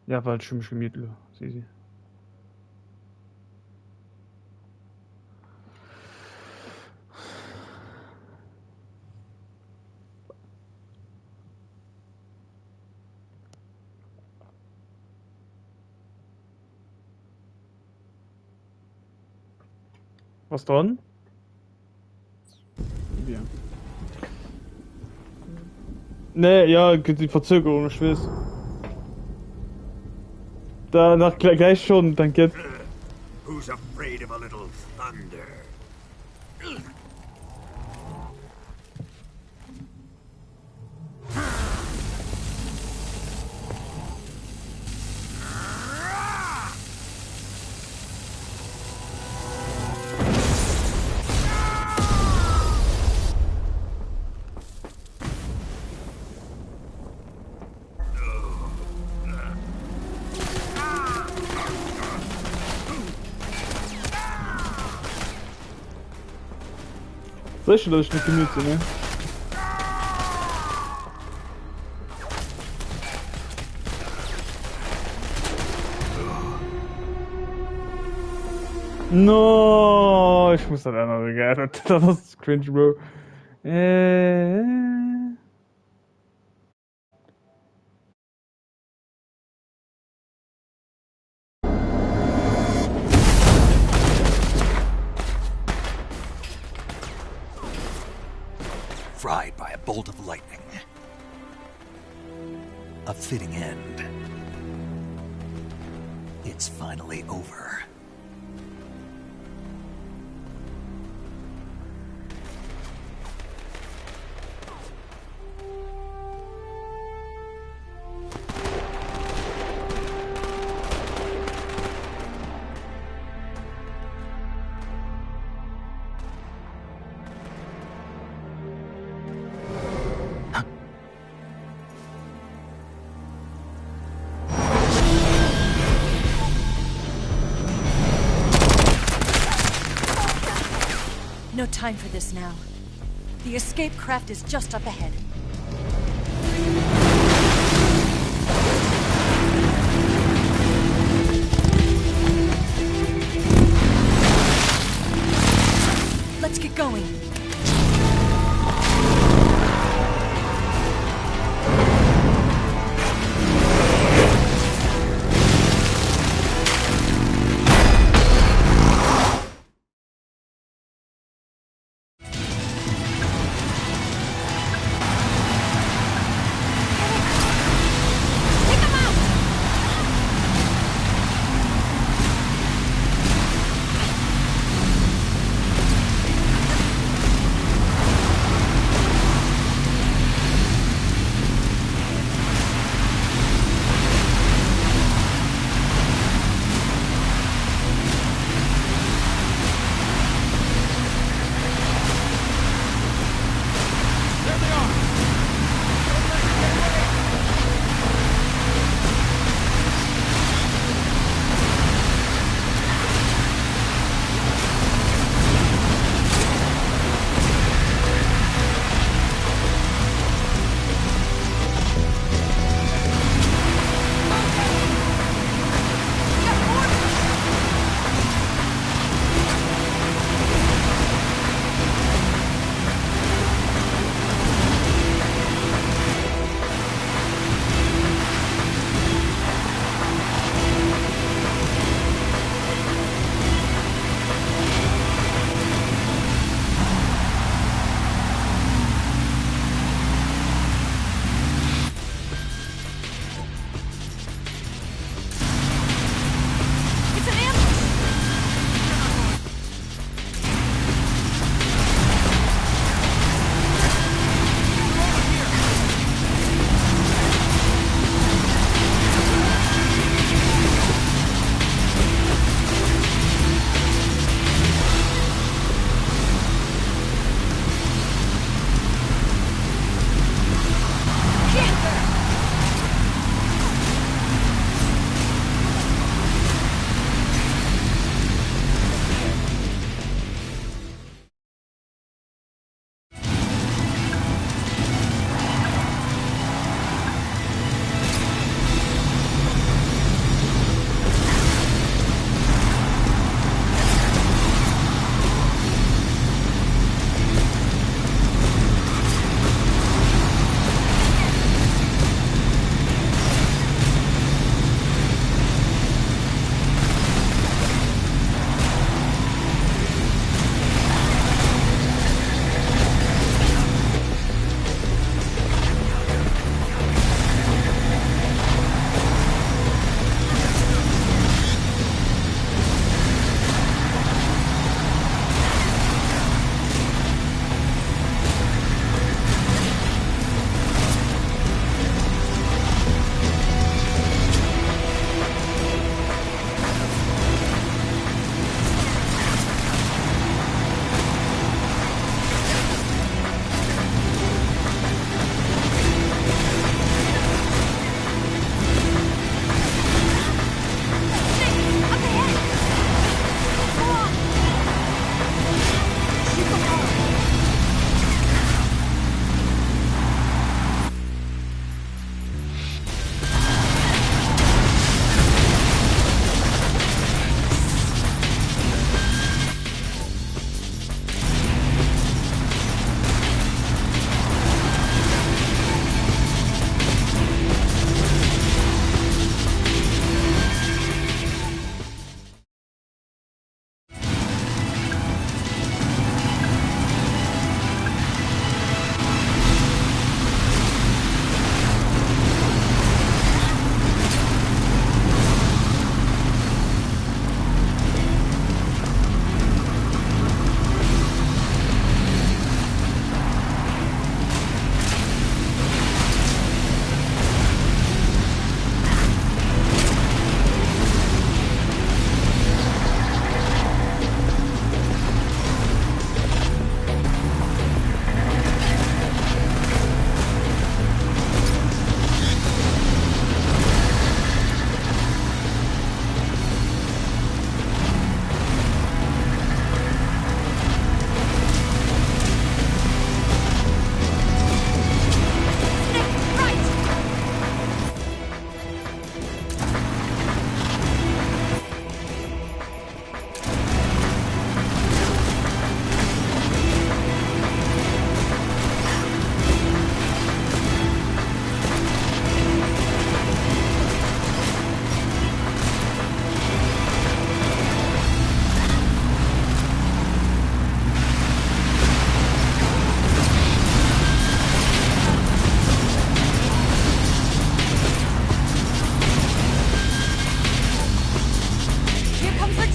Ja, walczymy miedlu. Sie. Was dran? Ja. Nee, ja, die Verzögerung, ich weiß. Danach gleich schon, danke. Who's afraid of a little thunder? Sicher, dass ich nicht gemütlich, ne? No, ich muss das andere geändert. Das ist cringe, Bro. Fried by a bolt of lightning. A fitting end. It's finally over. No time for this now. The escape craft is just up ahead. Let's get going.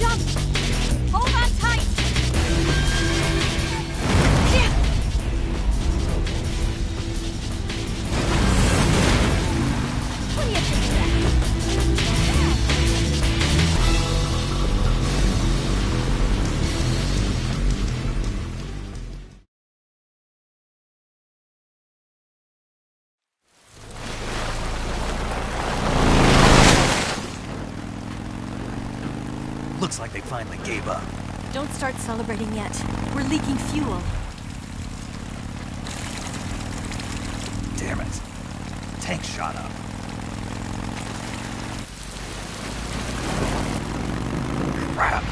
jump! Hold on tight! What do you think of that? Looks like they finally gave up. Don't start celebrating yet. We're leaking fuel. Damn it. Tank shot up. Crap.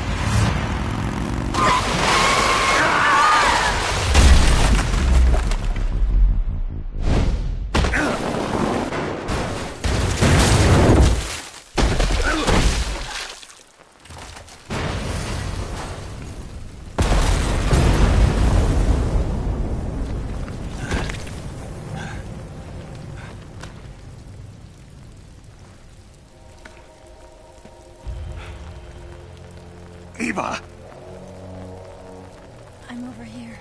Eva! I'm over here.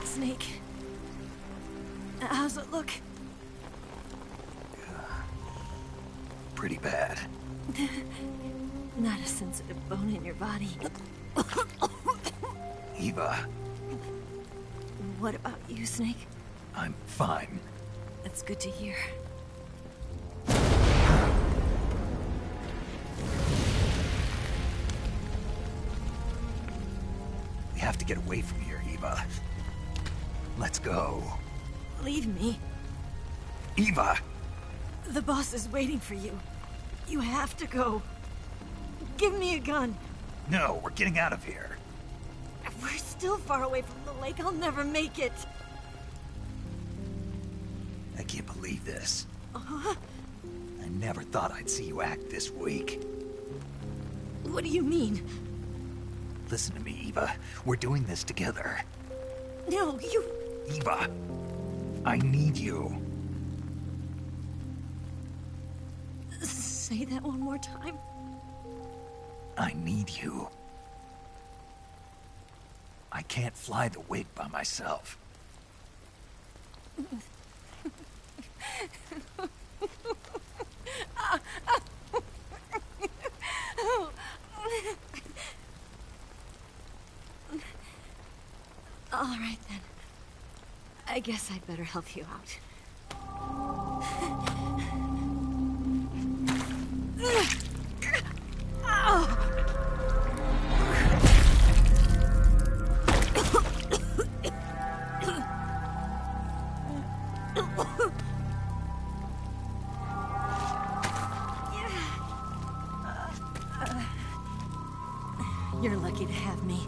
Snake. How's it look? Pretty bad. Not a sensitive bone in your body. Eva, What about you, Snake? I'm fine. That's good to hear. We have to get away from here, Eva. Let's go. Leave me. Eva! The boss is waiting for you. You have to go. Give me a gun. No, we're getting out of here. We're still far away from the lake. I'll never make it. I can't believe this. I never thought I'd see you act this weak. What do you mean? Listen to me, Eva. We're doing this together. No, you... Eva, I need you. Say that one more time. I need you. I can't fly the wig by myself. All right, then. I guess I'd better help you out. You're lucky to have me.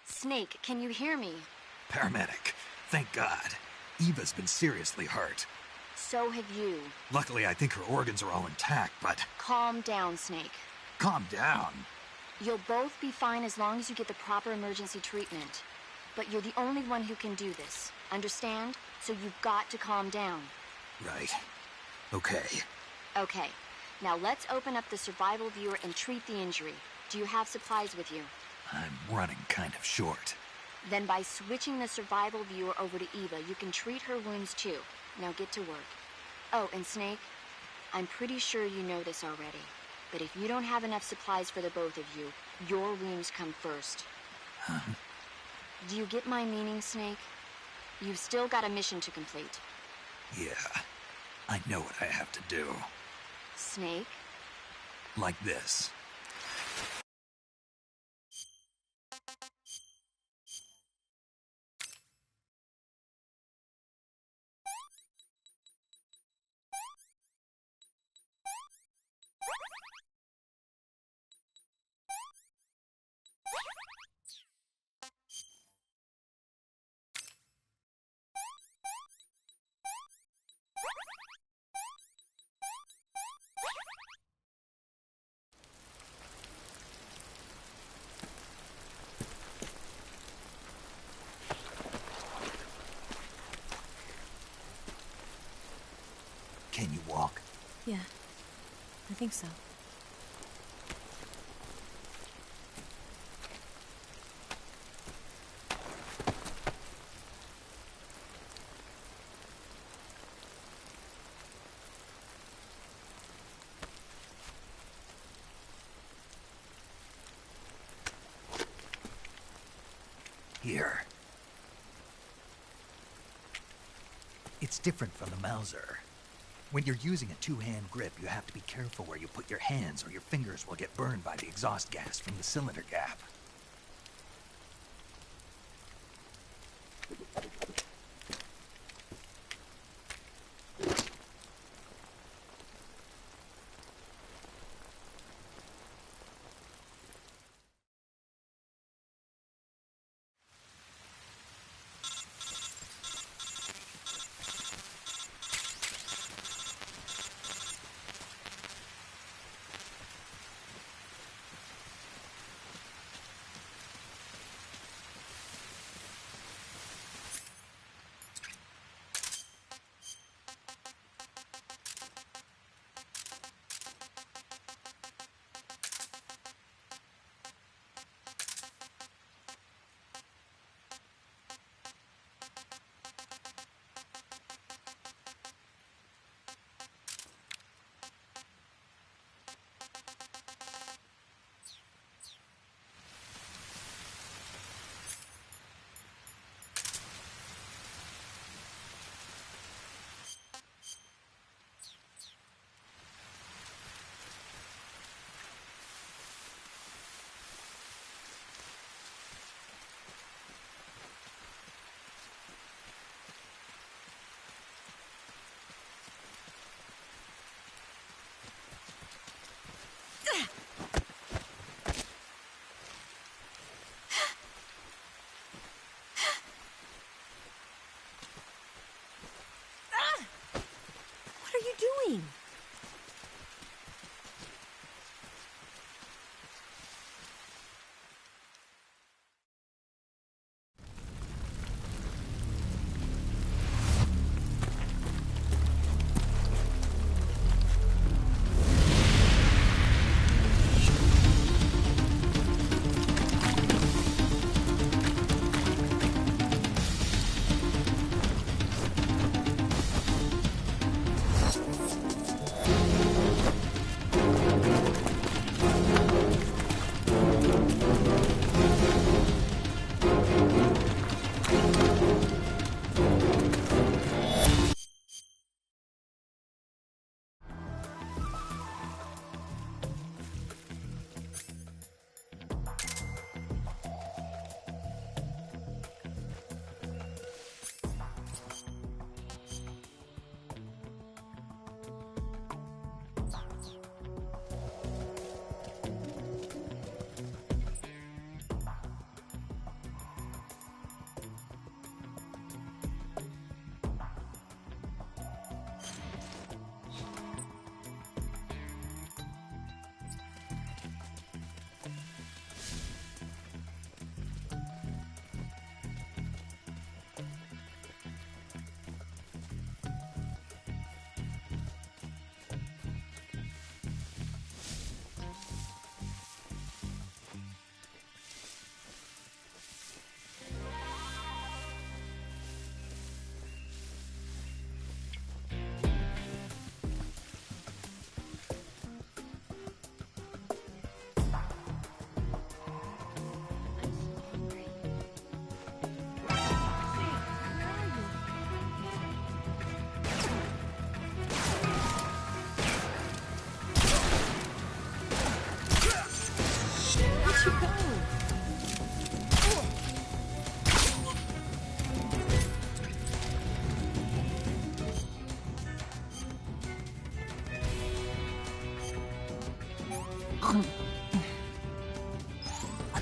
Snake, can you hear me? Paramedic. Thank God. Eva's been seriously hurt. So have you. Luckily, I think her organs are all intact, but... Calm down, Snake. Calm down. You'll both be fine as long as you get the proper emergency treatment. But you're the only one who can do this. Understand? So you've got to calm down. Right. Okay. Okay. Now let's open up the survival viewer and treat the injury. Do you have supplies with you? I'm running kind of short. Then by switching the survival viewer over to Eva, you can treat her wounds too. Now get to work. Oh, and Snake, I'm pretty sure you know this already, but if you don't have enough supplies for the both of you, your wounds come first. Huh? Do you get my meaning, Snake? You've still got a mission to complete. Yeah. I know what I have to do. Snake, Like this. Can you walk? Yeah, I think so. Here. It's different from the Mauser. When you're using a two-hand grip, you have to be careful where you put your hands or your fingers will get burned by the exhaust gas from the cylinder gap.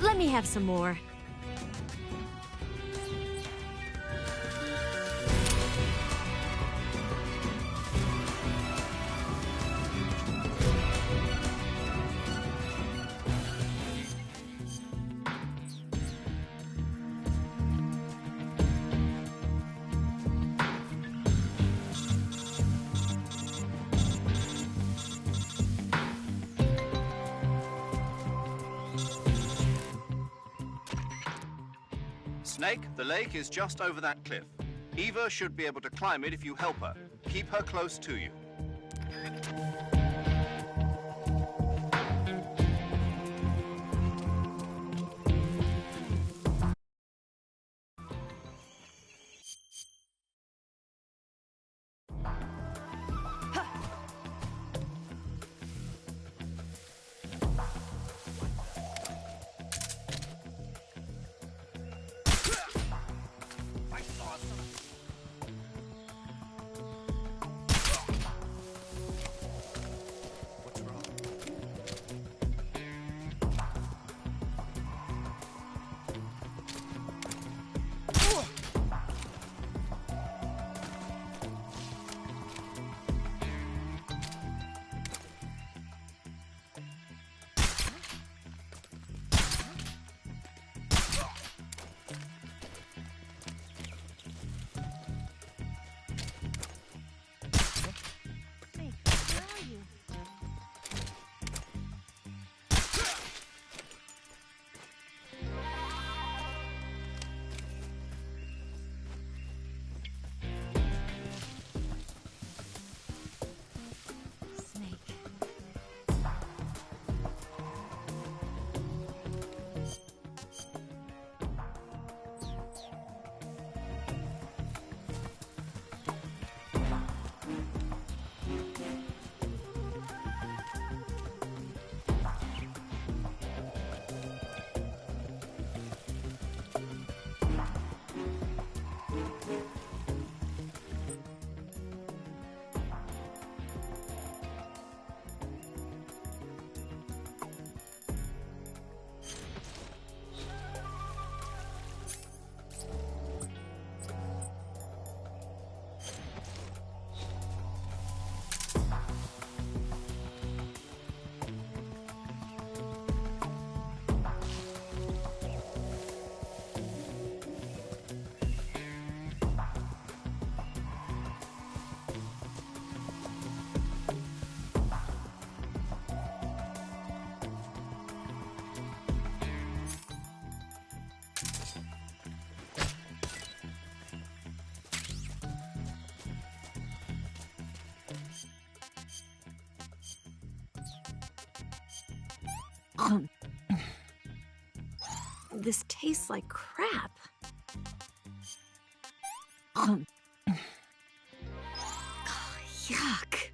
Let me have some more. Snake, the lake is just over that cliff. Eva should be able to climb it if you help her. Keep her close to you. This tastes like crap. Yuck.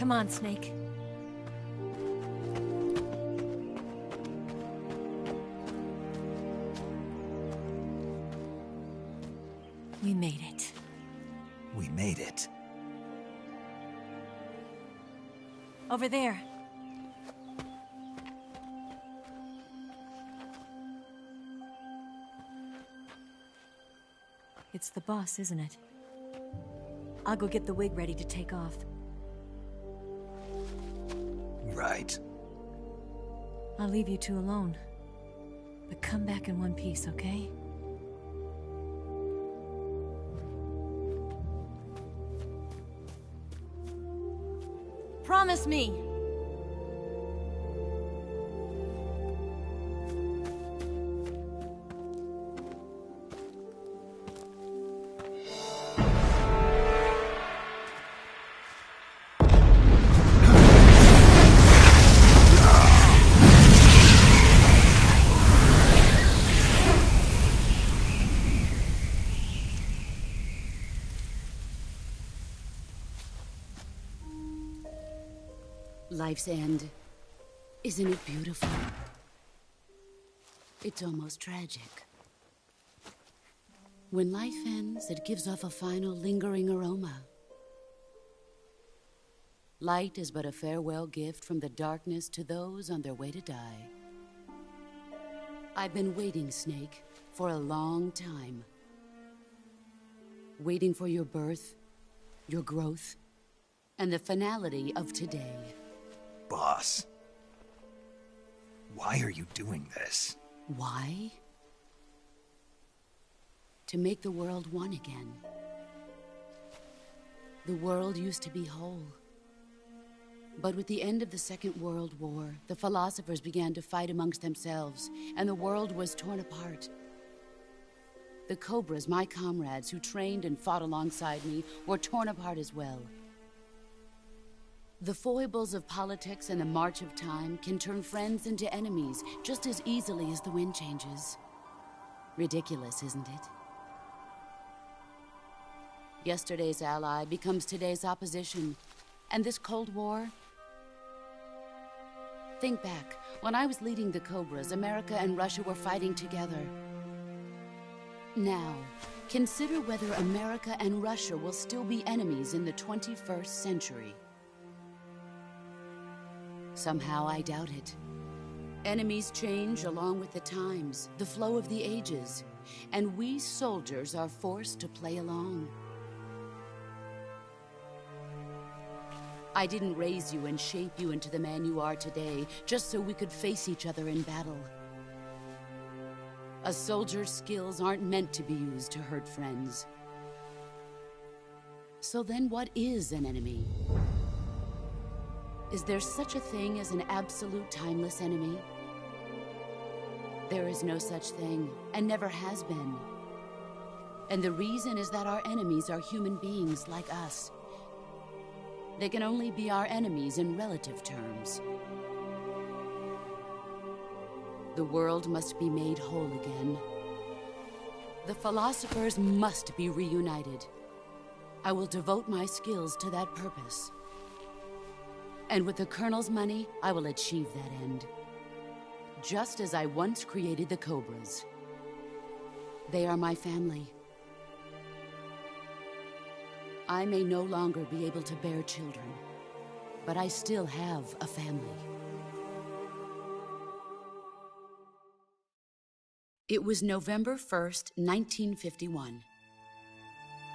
Come on, Snake. We made it. We made it. Over there. It's the boss, isn't it? I'll go get the wig ready to take off. Right. I'll leave you two alone. But come back in one piece, okay? Promise me! Life's end. Isn't it beautiful? It's almost tragic. When life ends, it gives off a final lingering aroma. Light is but a farewell gift from the darkness to those on their way to die. I've been waiting, Snake, for a long time. Waiting for your birth, your growth, and the finality of today. Boss. Why are you doing this? Why? To make the world one again. The world used to be whole. But with the end of the Second World War, the philosophers began to fight amongst themselves, and the world was torn apart. The Cobras, my comrades who trained and fought alongside me, were torn apart as well. The foibles of politics and the march of time can turn friends into enemies just as easily as the wind changes. Ridiculous, isn't it? Yesterday's ally becomes today's opposition. And this Cold War? Think back. When I was leading the Cobras, America and Russia were fighting together. Now, consider whether America and Russia will still be enemies in the 21st century. Somehow I doubt it. Enemies change along with the times, the flow of the ages, and we soldiers are forced to play along. I didn't raise you and shape you into the man you are today just so we could face each other in battle. A soldier's skills aren't meant to be used to hurt friends. So then what is an enemy? Is there such a thing as an absolute timeless enemy? There is no such thing, and never has been. And the reason is that our enemies are human beings like us. They can only be our enemies in relative terms. The world must be made whole again. The philosophers must be reunited. I will devote my skills to that purpose. And with the Colonel's money, I will achieve that end. Just as I once created the Cobras. They are my family. I may no longer be able to bear children, but I still have a family. It was November 1st, 1951.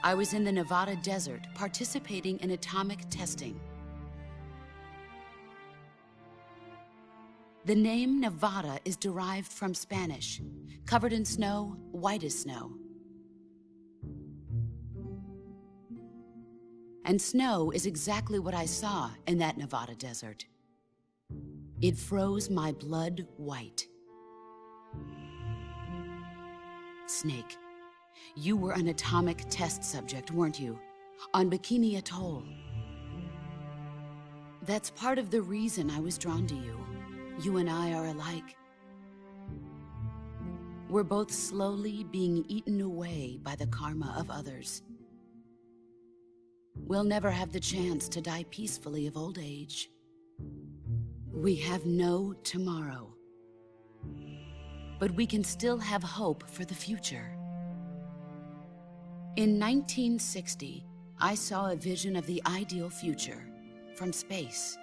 I was in the Nevada desert participating in atomic testing. The name Nevada is derived from Spanish, covered in snow, white as snow. And snow is exactly what I saw in that Nevada desert. It froze my blood white. Snake, you were an atomic test subject, weren't you? On Bikini Atoll. That's part of the reason I was drawn to you. You and I are alike. We're both slowly being eaten away by the karma of others. we'll never have the chance to die peacefully of old age. We have no tomorrow. But we can still have hope for the future. In 1960, I saw a vision of the ideal future from space.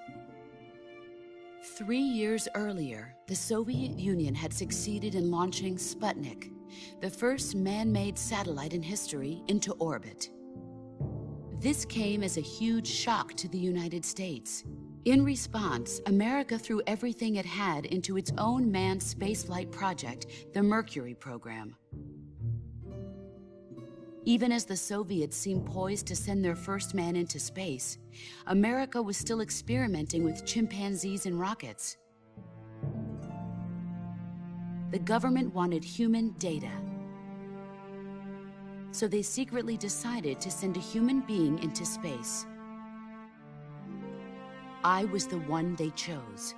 3 years earlier, the Soviet Union had succeeded in launching Sputnik, the first man-made satellite in history, into orbit. This came as a huge shock to the United States. In response, America threw everything it had into its own manned spaceflight project, the Mercury program. Even as the Soviets seemed poised to send their first man into space, America was still experimenting with chimpanzees and rockets. The government wanted human data. So they secretly decided to send a human being into space. I was the one they chose.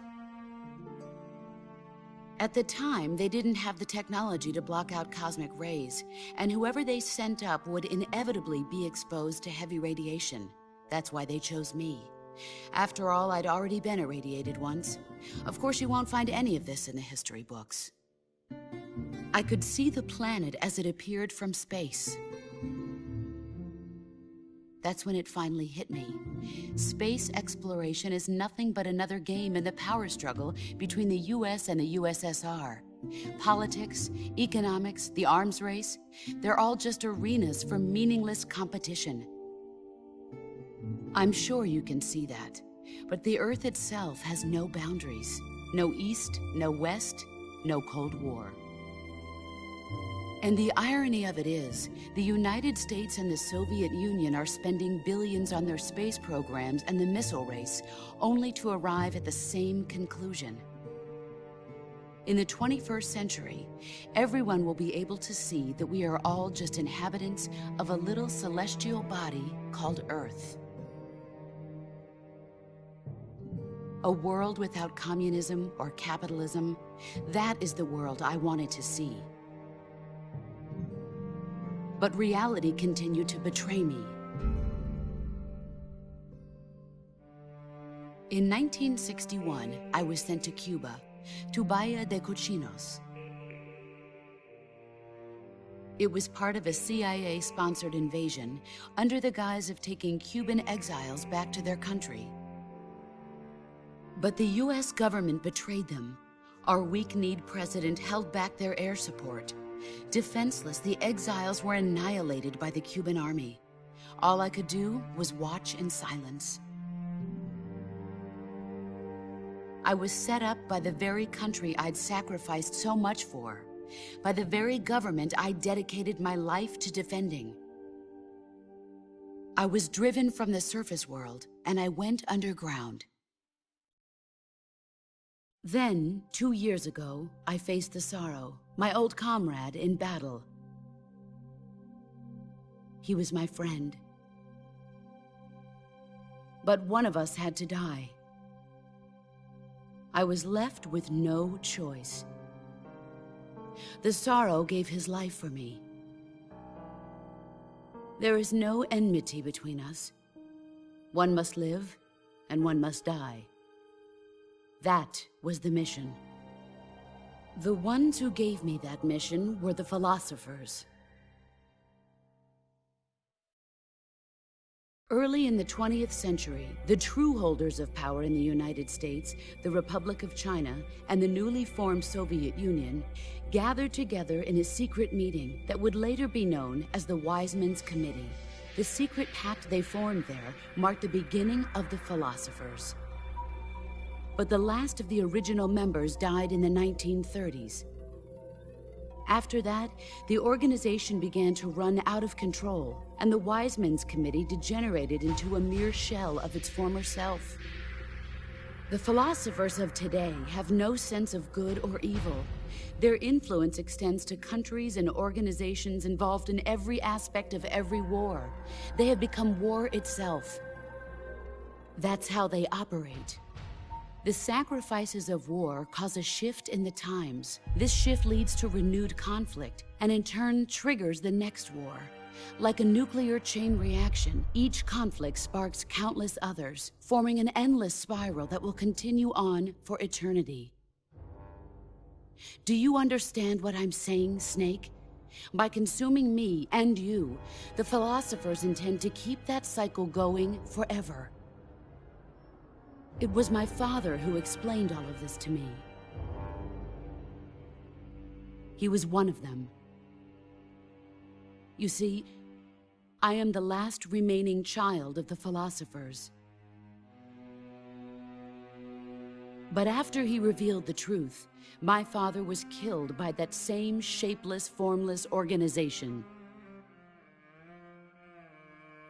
At the time, they didn't have the technology to block out cosmic rays, and whoever they sent up would inevitably be exposed to heavy radiation. That's why they chose me. After all, I'd already been irradiated once. Of course, you won't find any of this in the history books. I could see the planet as it appeared from space. That's when it finally hit me. Space exploration is nothing but another game in the power struggle between the US and the USSR. Politics, economics, the arms race, they're all just arenas for meaningless competition. I'm sure you can see that, but the Earth itself has no boundaries. No East, no West, no Cold War. And the irony of it is, the United States and the Soviet Union are spending billions on their space programs and the missile race, only to arrive at the same conclusion. In the 21st century, everyone will be able to see that we are all just inhabitants of a little celestial body called Earth. A world without communism or capitalism, that is the world I wanted to see. But reality continued to betray me. In 1961, I was sent to Cuba, to Bahia de Cochinos. It was part of a CIA-sponsored invasion under the guise of taking Cuban exiles back to their country. But the US government betrayed them. Our weak-kneed president held back their air support. Defenseless, the exiles were annihilated by the Cuban army. All I could do was watch in silence. I was set up by the very country I'd sacrificed so much for, by the very government I dedicated my life to defending. I was driven from the surface world, and I went underground. Then, 2 years ago, I faced the Sorrow, my old comrade in battle. He was my friend. But one of us had to die. I was left with no choice. The Sorrow gave his life for me. There is no enmity between us. One must live, and one must die. That was the mission. The ones who gave me that mission were the philosophers. Early in the 20th century, the true holders of power in the United States, the Republic of China, and the newly formed Soviet Union gathered together in a secret meeting that would later be known as the Wise Men's Committee. The secret pact they formed there marked the beginning of the philosophers. But the last of the original members died in the 1930s. After that, the organization began to run out of control, and the Wise Men's Committee degenerated into a mere shell of its former self. The philosophers of today have no sense of good or evil. Their influence extends to countries and organizations involved in every aspect of every war. They have become war itself. That's how they operate. The sacrifices of war cause a shift in the times. This shift leads to renewed conflict, and in turn triggers the next war. Like a nuclear chain reaction, each conflict sparks countless others, forming an endless spiral that will continue on for eternity. Do you understand what I'm saying, Snake? By consuming me and you, the philosophers intend to keep that cycle going forever. It was my father who explained all of this to me. He was one of them. You see, I am the last remaining child of the philosophers. But after he revealed the truth, my father was killed by that same shapeless, formless organization.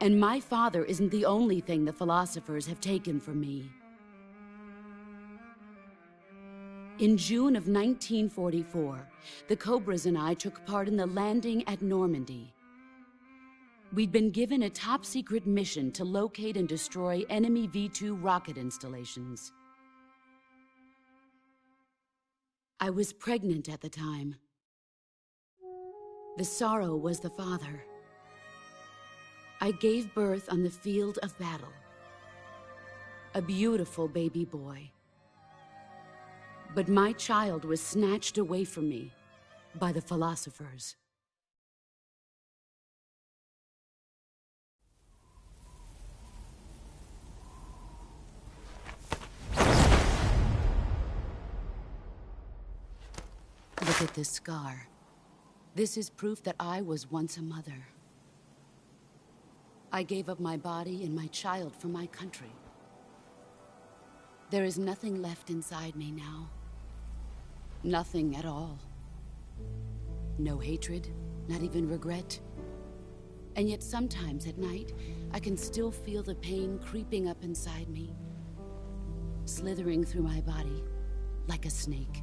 And my father isn't the only thing the philosophers have taken from me. In June of 1944, the Cobras and I took part in the landing at Normandy. We'd been given a top-secret mission to locate and destroy enemy V-2 rocket installations. I was pregnant at the time. The sorrow was the father. I gave birth on the field of battle. A beautiful baby boy. But my child was snatched away from me by the philosophers. Look at this scar. This is proof that I was once a mother. I gave up my body and my child for my country. There is nothing left inside me now. Nothing at all. No hatred, not even regret. And yet sometimes at night, I can still feel the pain creeping up inside me, slithering through my body like a snake.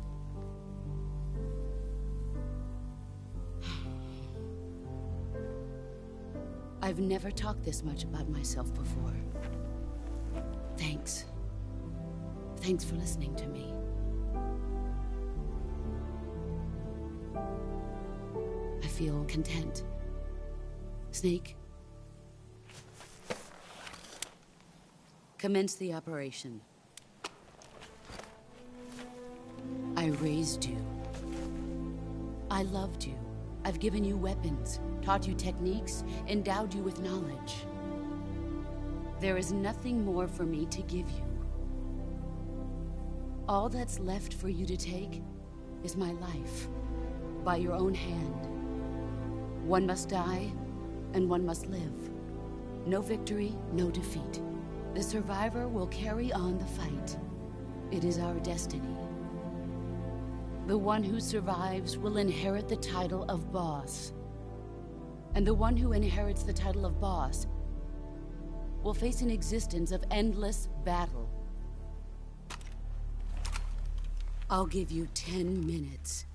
I've never talked this much about myself before. Thanks. Thanks for listening to me. I feel content. Snake, commence the operation. I raised you. I loved you. I've given you weapons, taught you techniques, endowed you with knowledge. There is nothing more for me to give you. All that's left for you to take is my life, by your own hand. One must die, and one must live. No victory, no defeat. The survivor will carry on the fight. It is our destiny. The one who survives will inherit the title of boss. And the one who inherits the title of boss will face an existence of endless battle. I'll give you 10 minutes.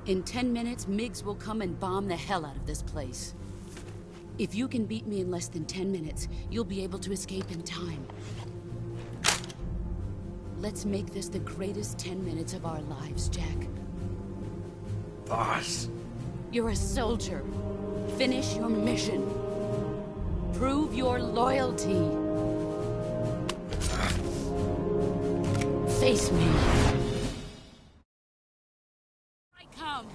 In 10 minutes, MiGs will come and bomb the hell out of this place. If you can beat me in less than 10 minutes, you'll be able to escape in time. Let's make this the greatest 10 minutes of our lives, Jack. Boss. You're a soldier. Finish your mission. Prove your loyalty. Face me. I come.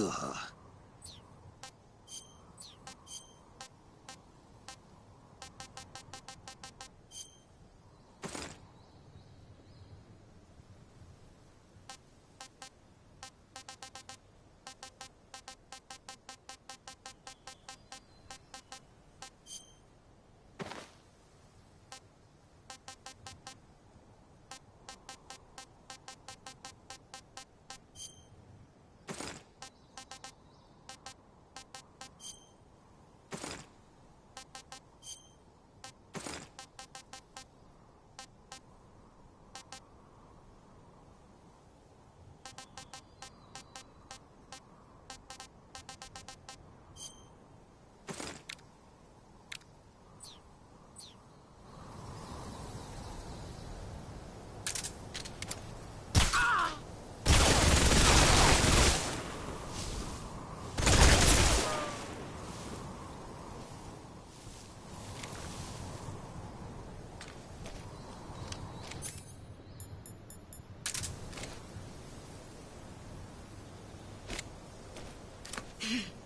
Ugh.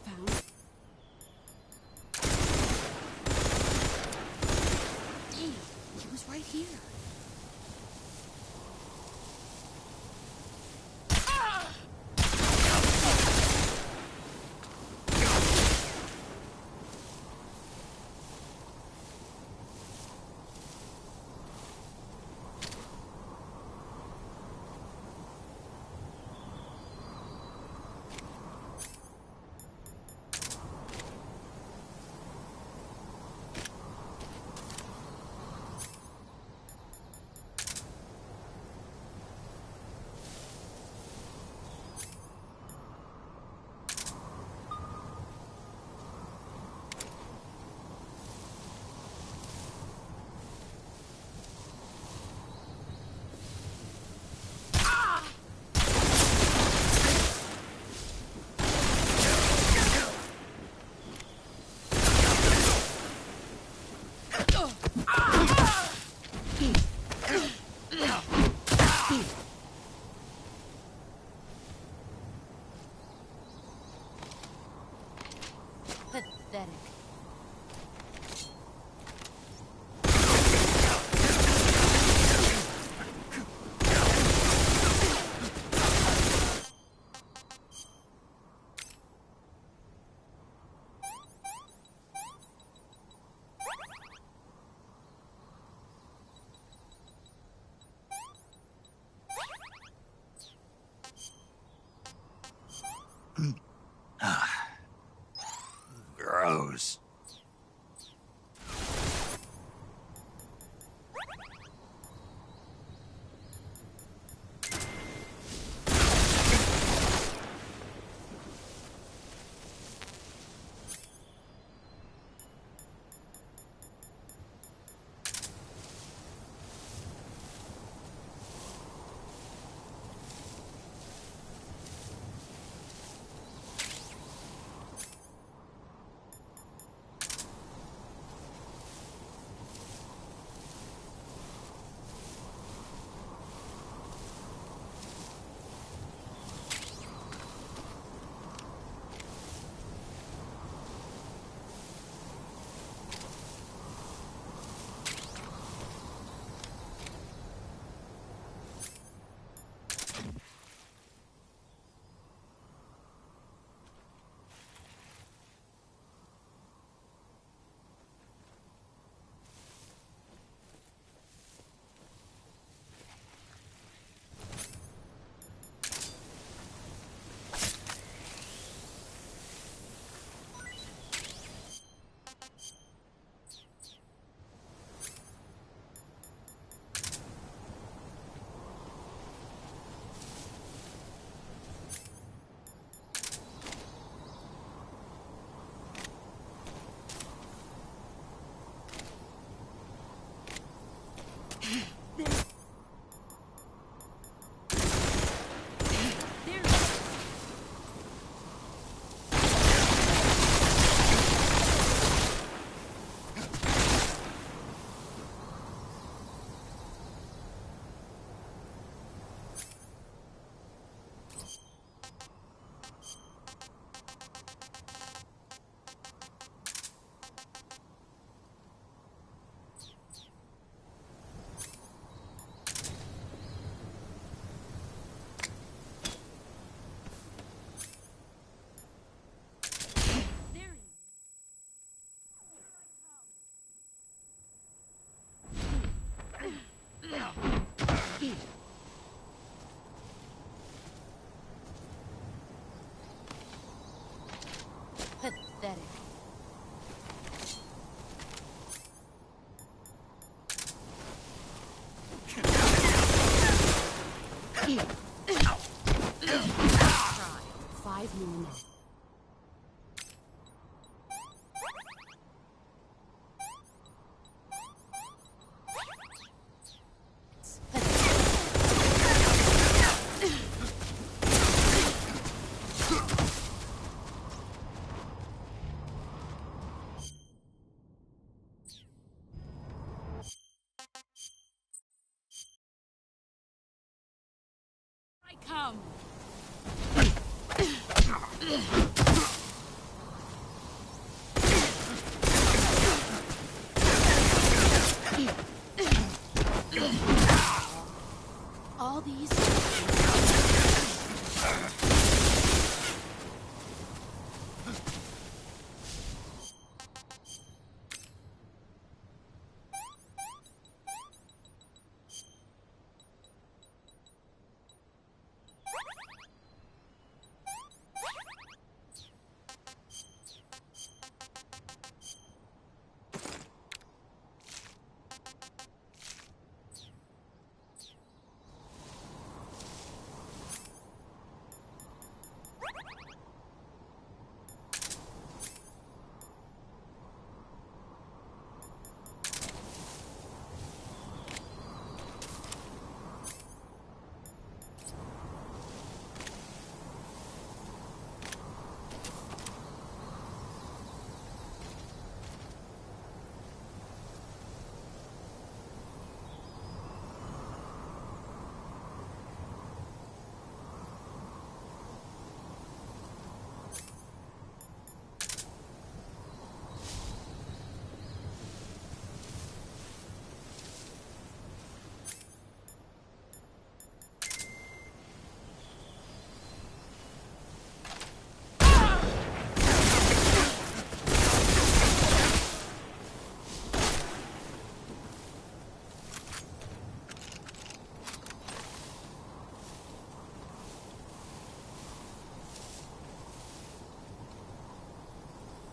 Found. Damn, he was right here. Pathetic. Gross. pathetic. Try. 5 more minutes. I come. All these.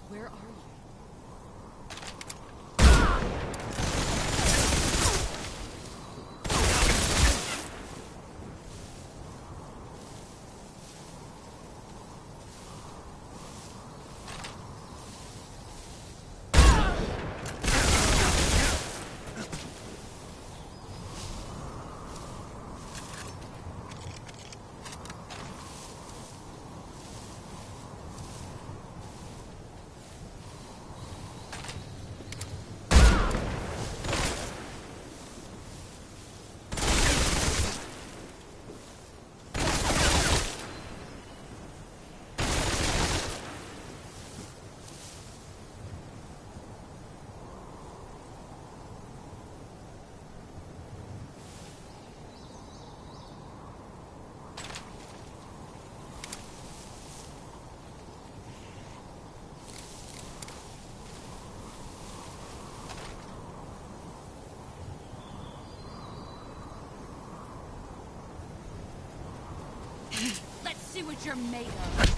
Where are you? Let's see what you're made of.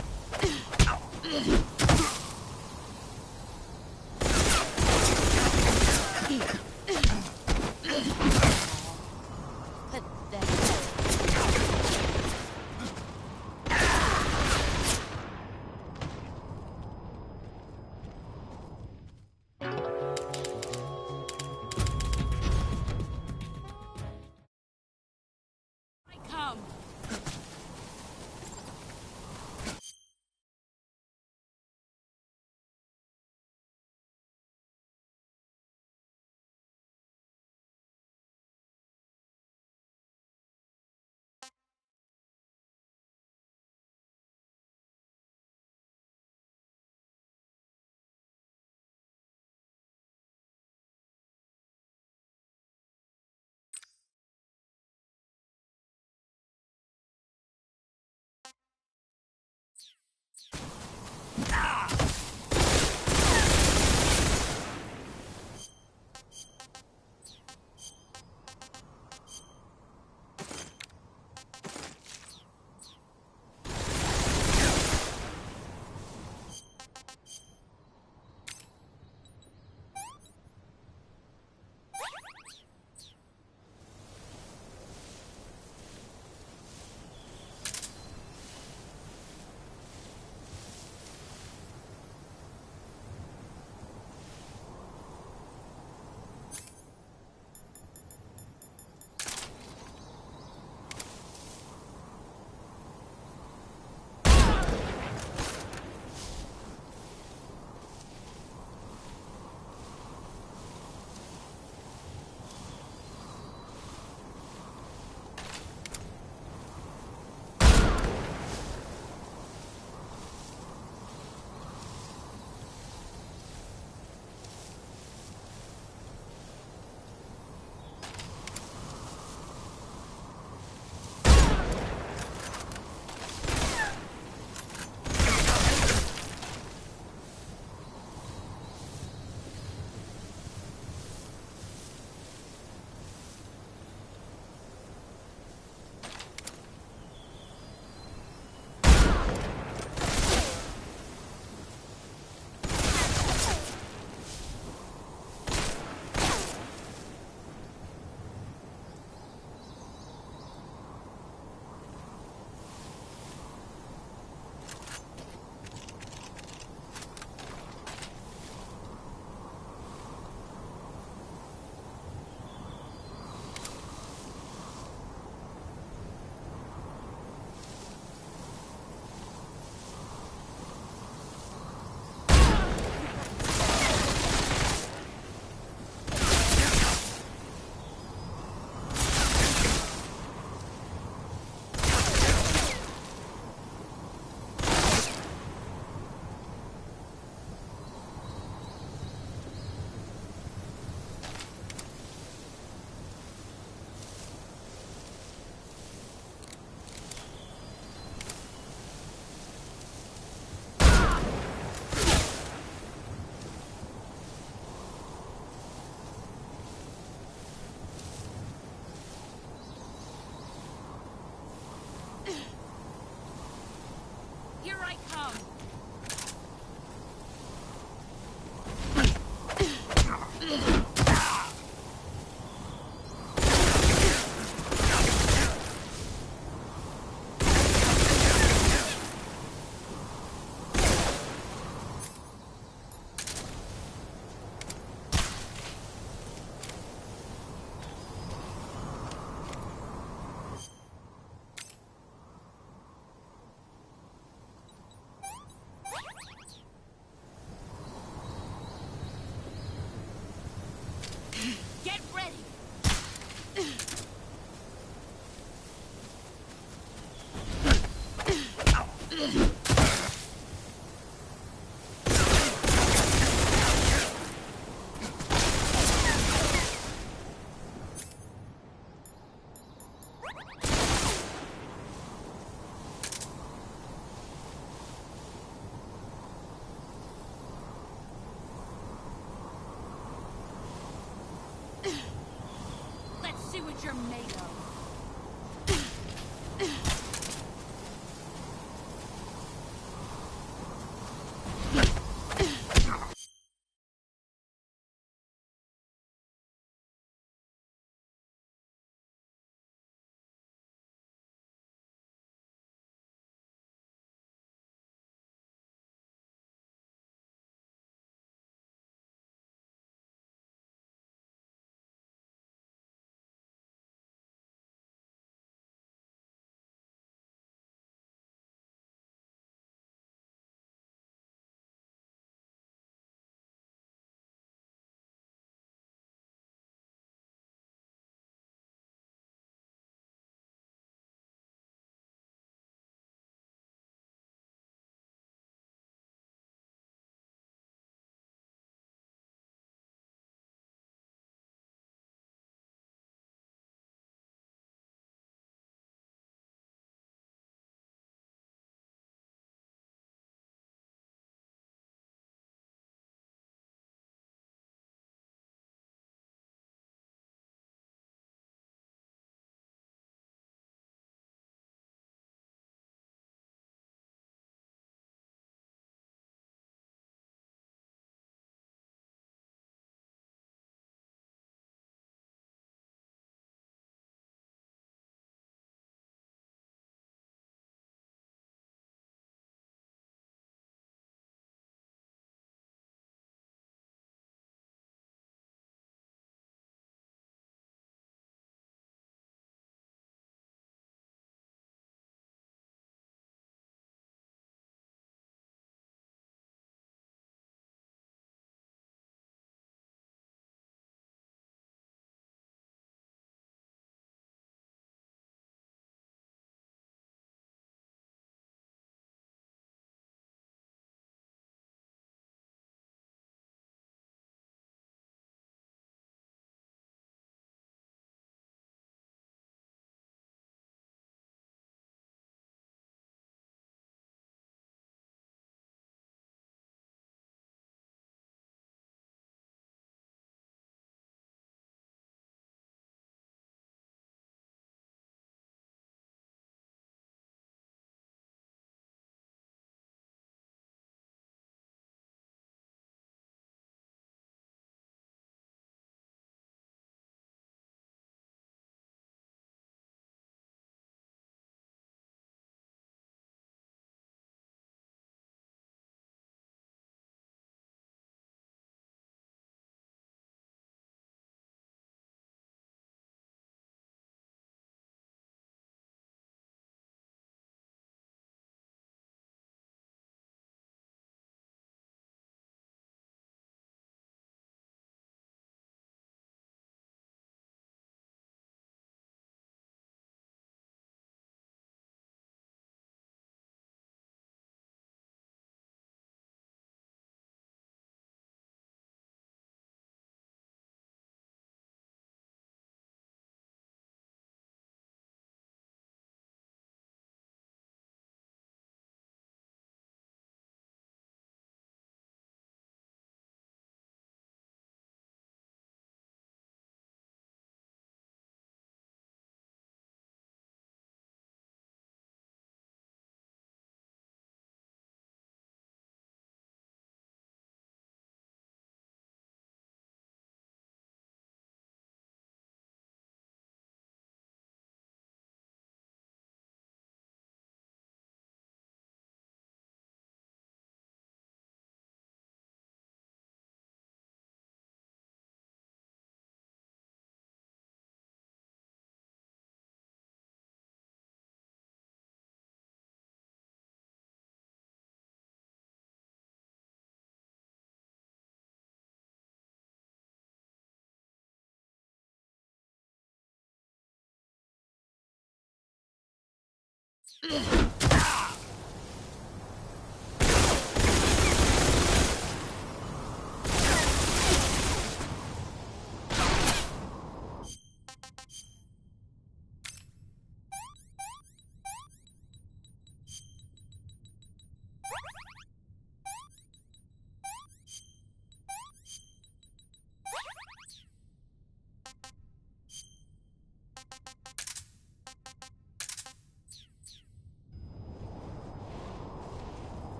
what you're made of.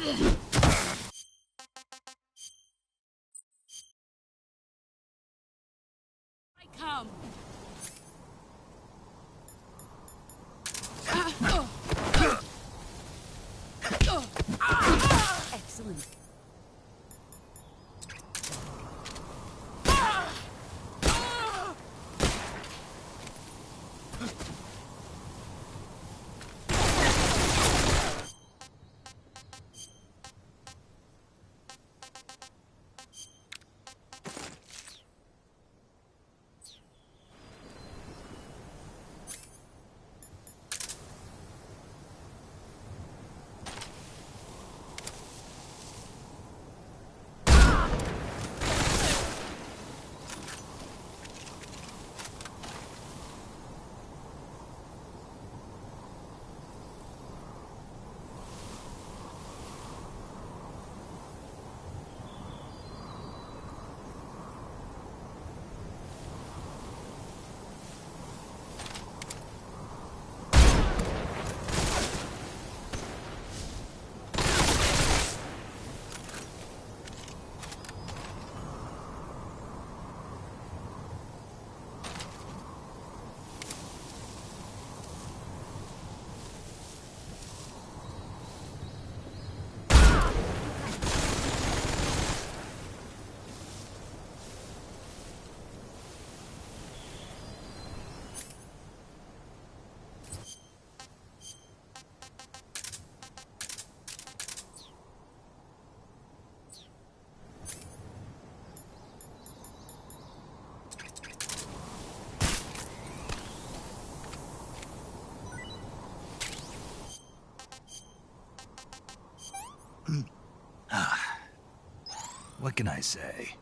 I come. Excellent. What can I say?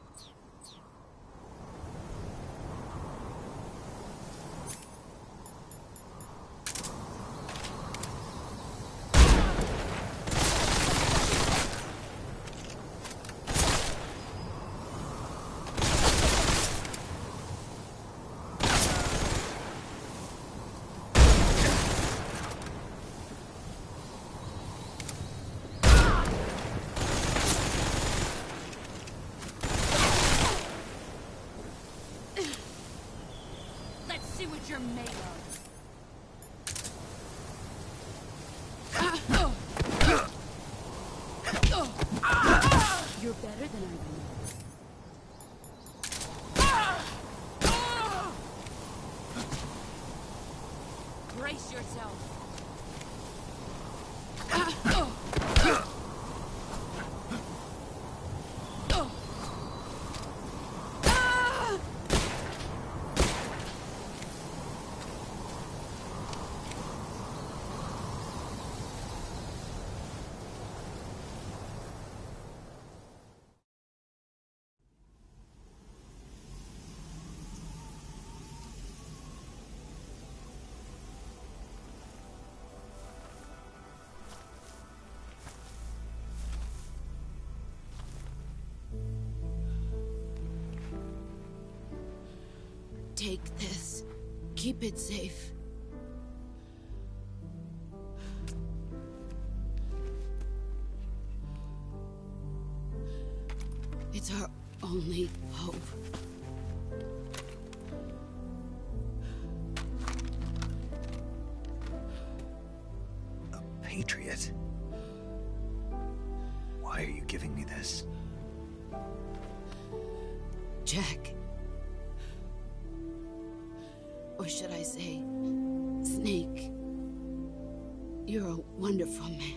Let's see what you're made of. You're better than I remember. Brace yourself. Take this. Keep it safe. It's our only hope. A patriot? Why are you giving me this? Jack. Or should I say, Snake. You're a wonderful man.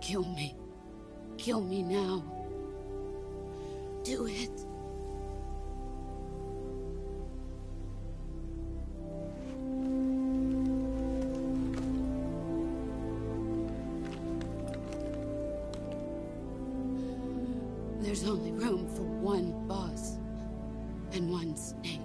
Kill me. Kill me now. Do it. There's only room for one boss and one Snake.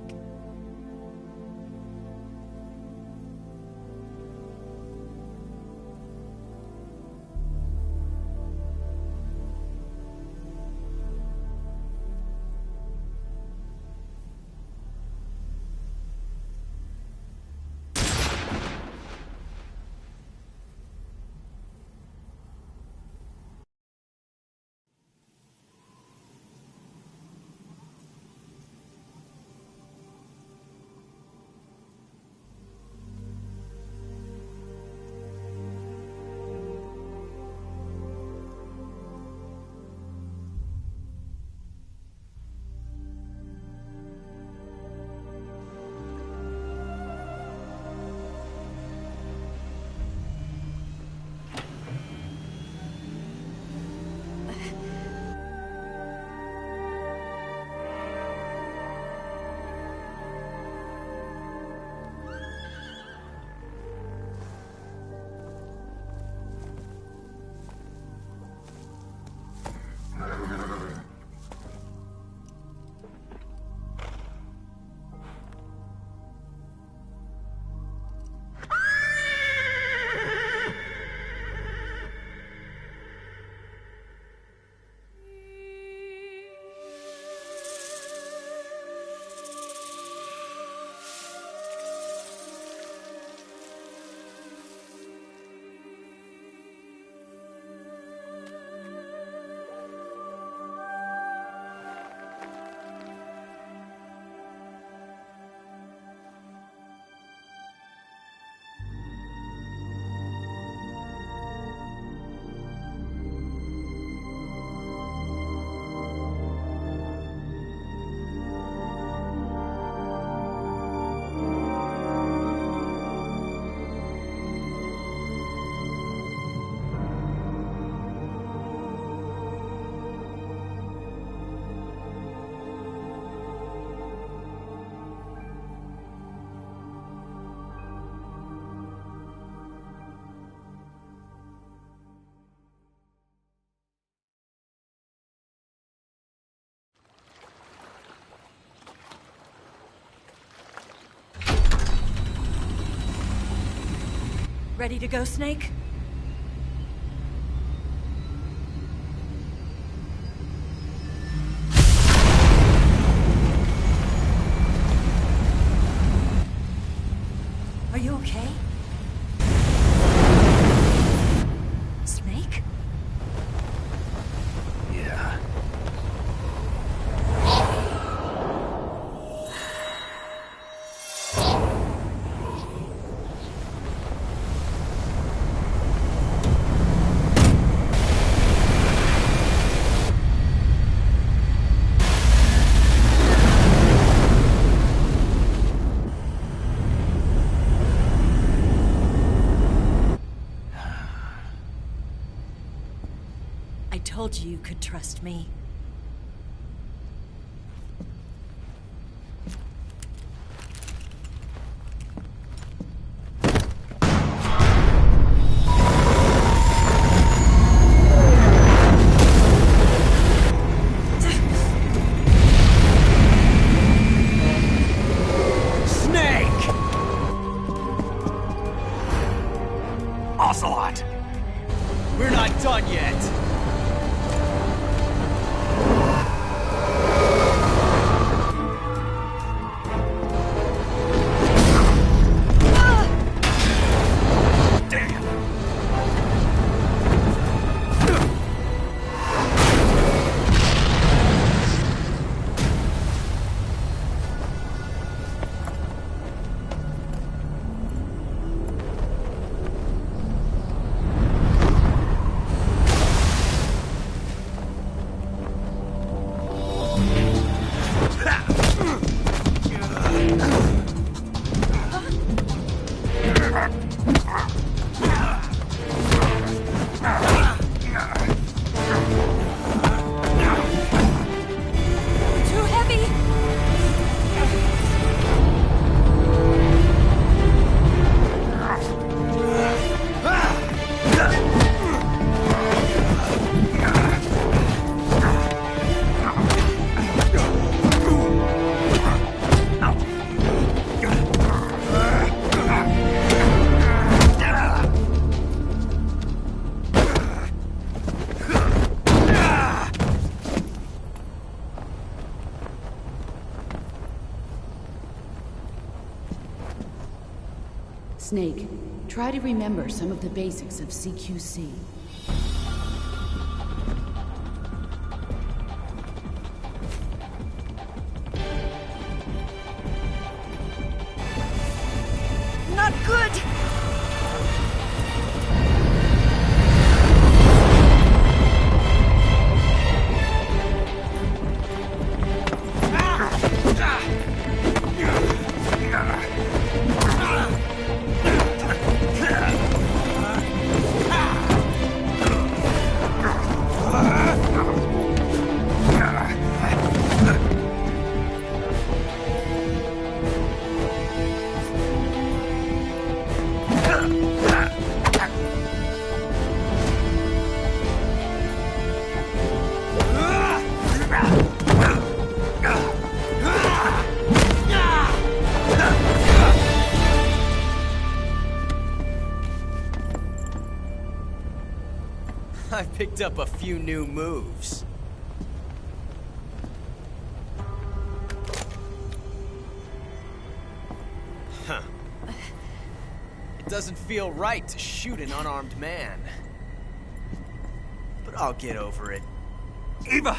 Ready to go, Snake? Are you okay? Snake? Yeah. I told you you could trust me. Snake! Ocelot! We're not done yet! Too heavy! Snake, try to remember some of the basics of CQC. Not good! I picked up a few new moves. Huh. It doesn't feel right to shoot an unarmed man. But I'll get over it. Eva!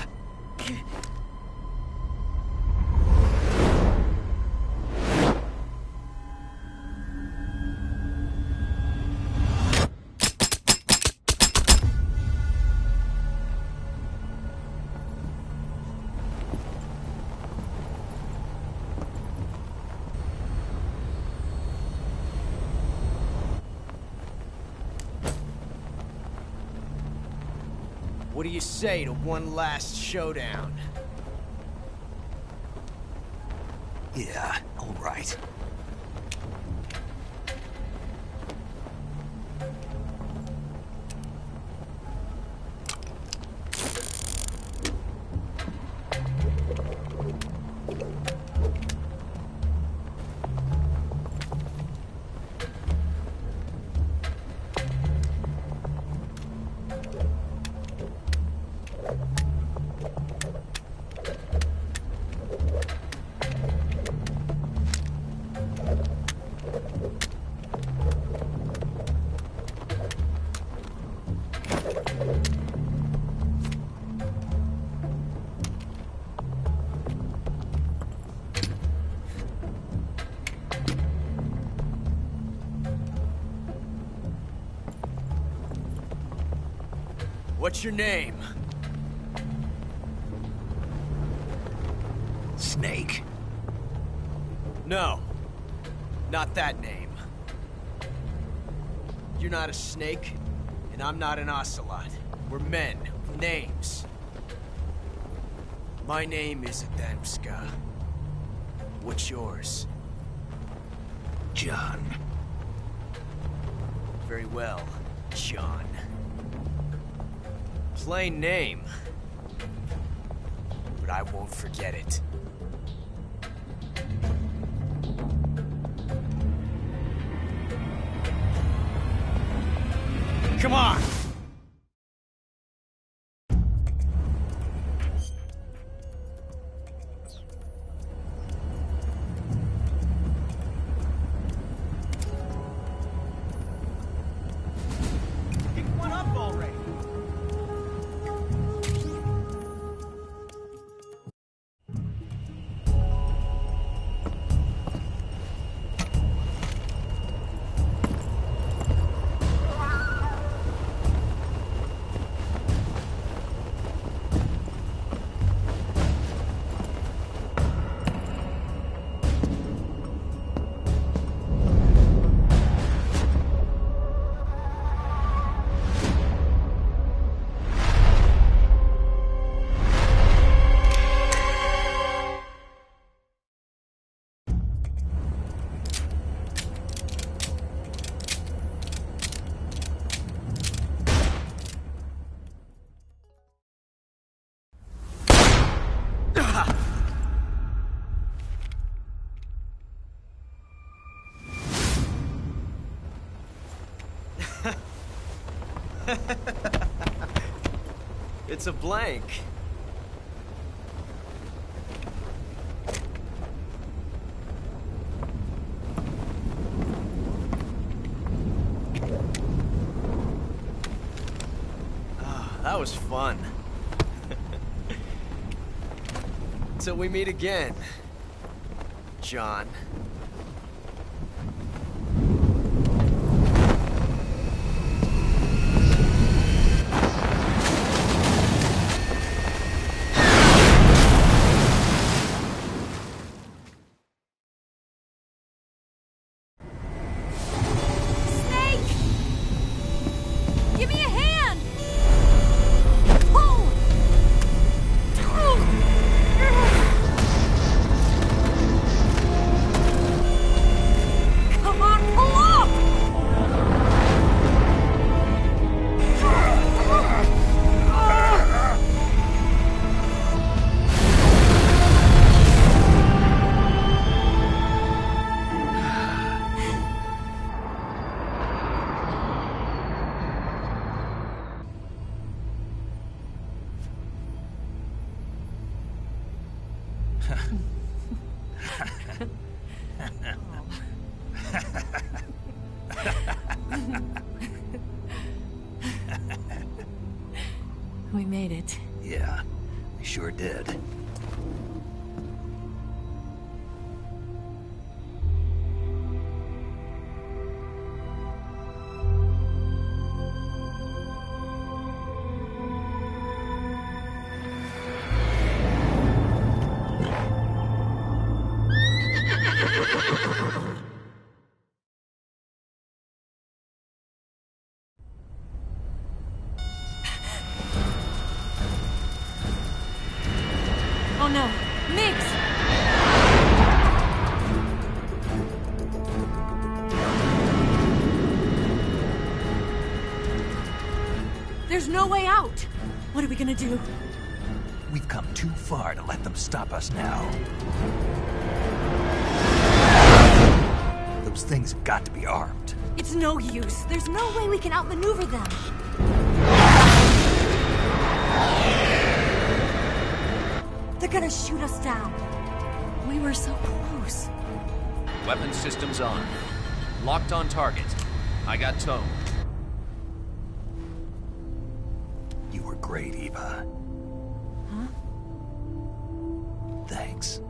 What do you say to one last showdown? Yeah, all right. What's your name? Snake. No. Not that name. You're not a snake, and I'm not an ocelot. We're men with names. My name is Adamska. What's yours? John. Very well, John. Plain name. But I won't forget it. Come on! Pick one up already! It's a blank. Ah, that was fun. Till we meet again, John. Give me a hand! Pull! Come on, pull up! We made it. Yeah, we sure did. Oh no, Mix! There's no way out! What are we gonna do? We've come too far to let them stop us now. Those things have got to be armed. It's no use. There's no way we can outmaneuver them. They're gonna shoot us down. We were so close. Weapon systems on. Locked on target. I got tone. You were great, Eva. Huh? Thanks.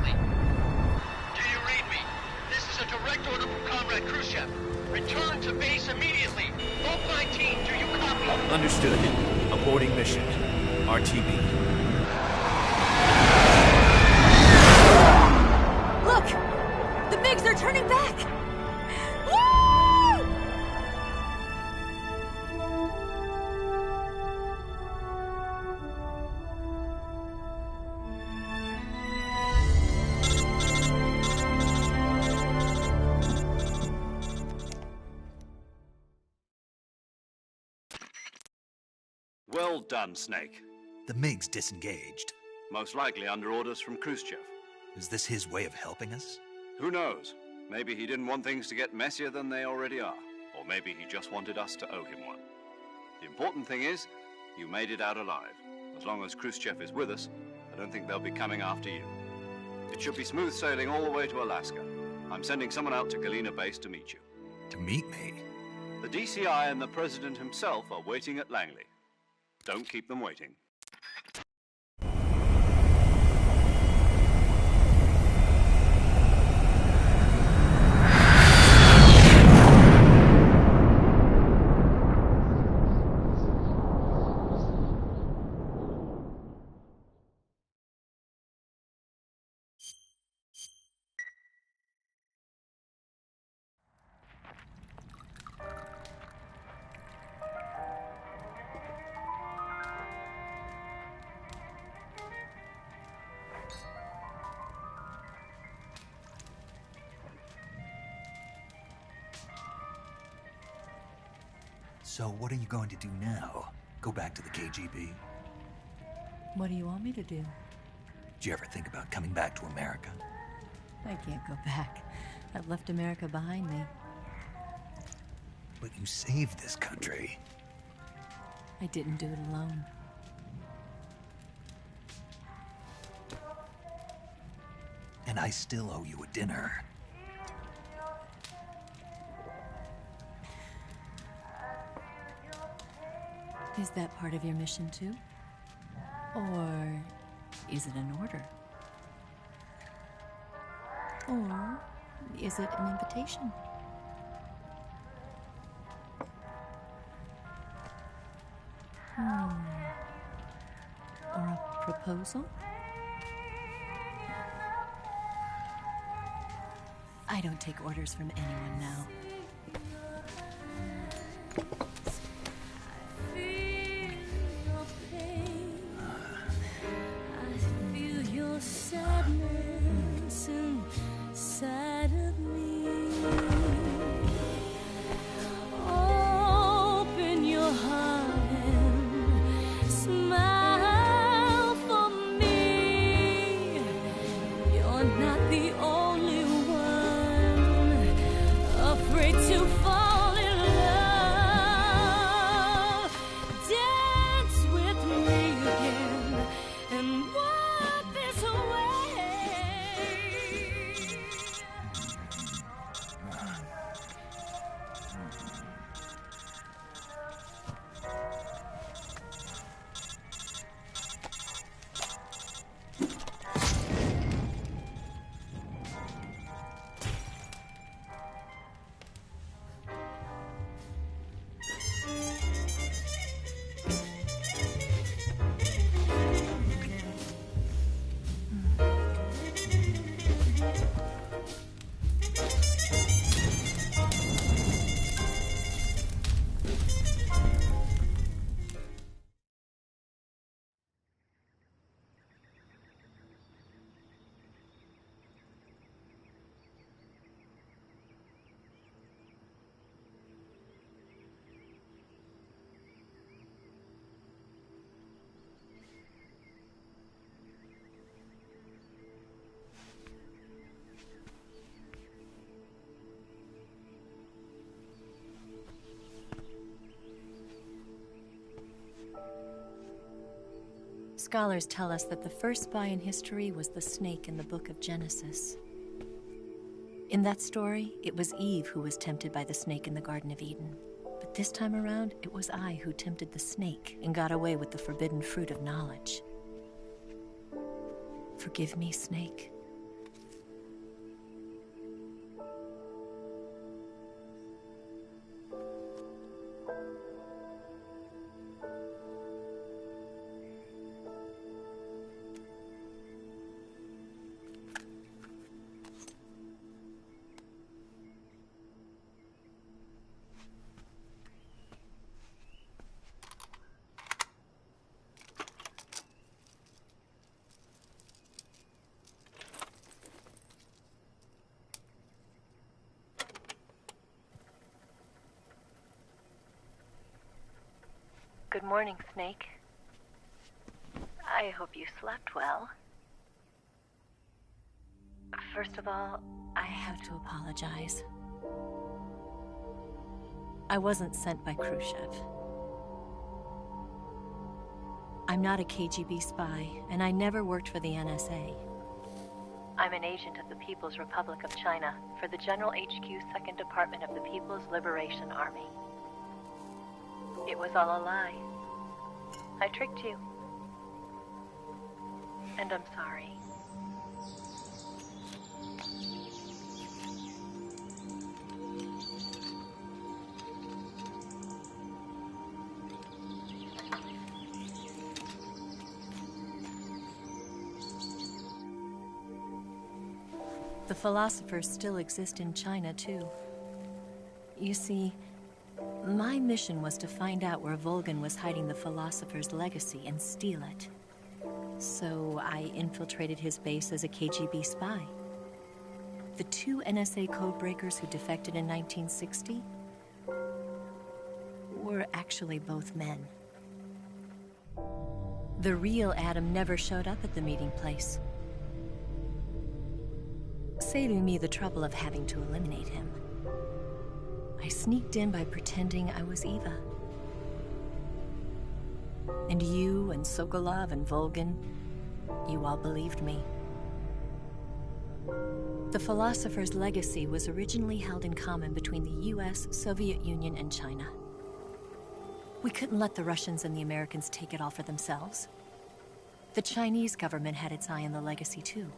immediately. Do you read me? This is a direct order from Comrade Khrushchev. Return to base immediately. Vault 19, do you copy? Understood. Aborting mission. RTB. Look! The MiGs are turning back! Woo! Well done, Snake. The MiG's disengaged. Most likely under orders from Khrushchev. Is this his way of helping us? Who knows? Maybe he didn't want things to get messier than they already are. Or maybe he just wanted us to owe him one. The important thing is, you made it out alive. As long as Khrushchev is with us, I don't think they'll be coming after you. It should be smooth sailing all the way to Alaska. I'm sending someone out to Galena Base to meet you. To meet me? The DCI and the President himself are waiting at Langley. Don't keep them waiting. So what are you going to do now? Go back to the KGB? What do you want me to do? Did you ever think about coming back to America? I can't go back. I've left America behind me. But you saved this country. I didn't do it alone. And I still owe you a dinner. Is that part of your mission too? Or is it an order? Or is it an invitation? Or a proposal? I don't take orders from anyone now. Sadness inside of me. Open your heart and smile for me. You're not the only one afraid to fall in love. Dance with me again and wipe this away. Scholars tell us that the first spy in history was the snake in the book of Genesis. In that story, it was Eve who was tempted by the snake in the Garden of Eden. But this time around, it was I who tempted the snake and got away with the forbidden fruit of knowledge. Forgive me, Snake. Good morning, Snake. I hope you slept well. First of all, I have to apologize. I wasn't sent by Khrushchev. I'm not a KGB spy, and I never worked for the NSA. I'm an agent of the People's Republic of China for the General HQ 2nd Department of the People's Liberation Army. It was all a lie. I tricked you. And I'm sorry. The philosophers still exist in China, too. You see, my mission was to find out where Volgin was hiding the philosopher's legacy and steal it. So I infiltrated his base as a KGB spy. The 2 NSA codebreakers who defected in 1960 were actually both men. The real Adam never showed up at the meeting place, saving me the trouble of having to eliminate him. I sneaked in by pretending I was Eva. And you and Sokolov and Volgin, you all believed me. The philosopher's legacy was originally held in common between the US, Soviet Union, and China. We couldn't let the Russians and the Americans take it all for themselves. The Chinese government had its eye on the legacy, too.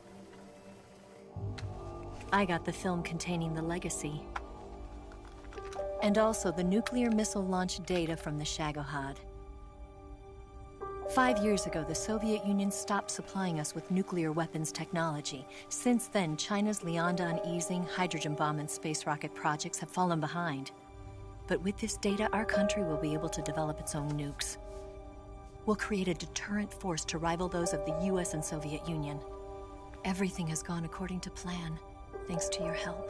I got the film containing the legacy, and also the nuclear missile launch data from the Shagohod. 5 years ago, the Soviet Union stopped supplying us with nuclear weapons technology. Since then, China's Liaodong easing, hydrogen bomb, and space rocket projects have fallen behind. But with this data, our country will be able to develop its own nukes. We'll create a deterrent force to rival those of the US and Soviet Union. Everything has gone according to plan, thanks to your help.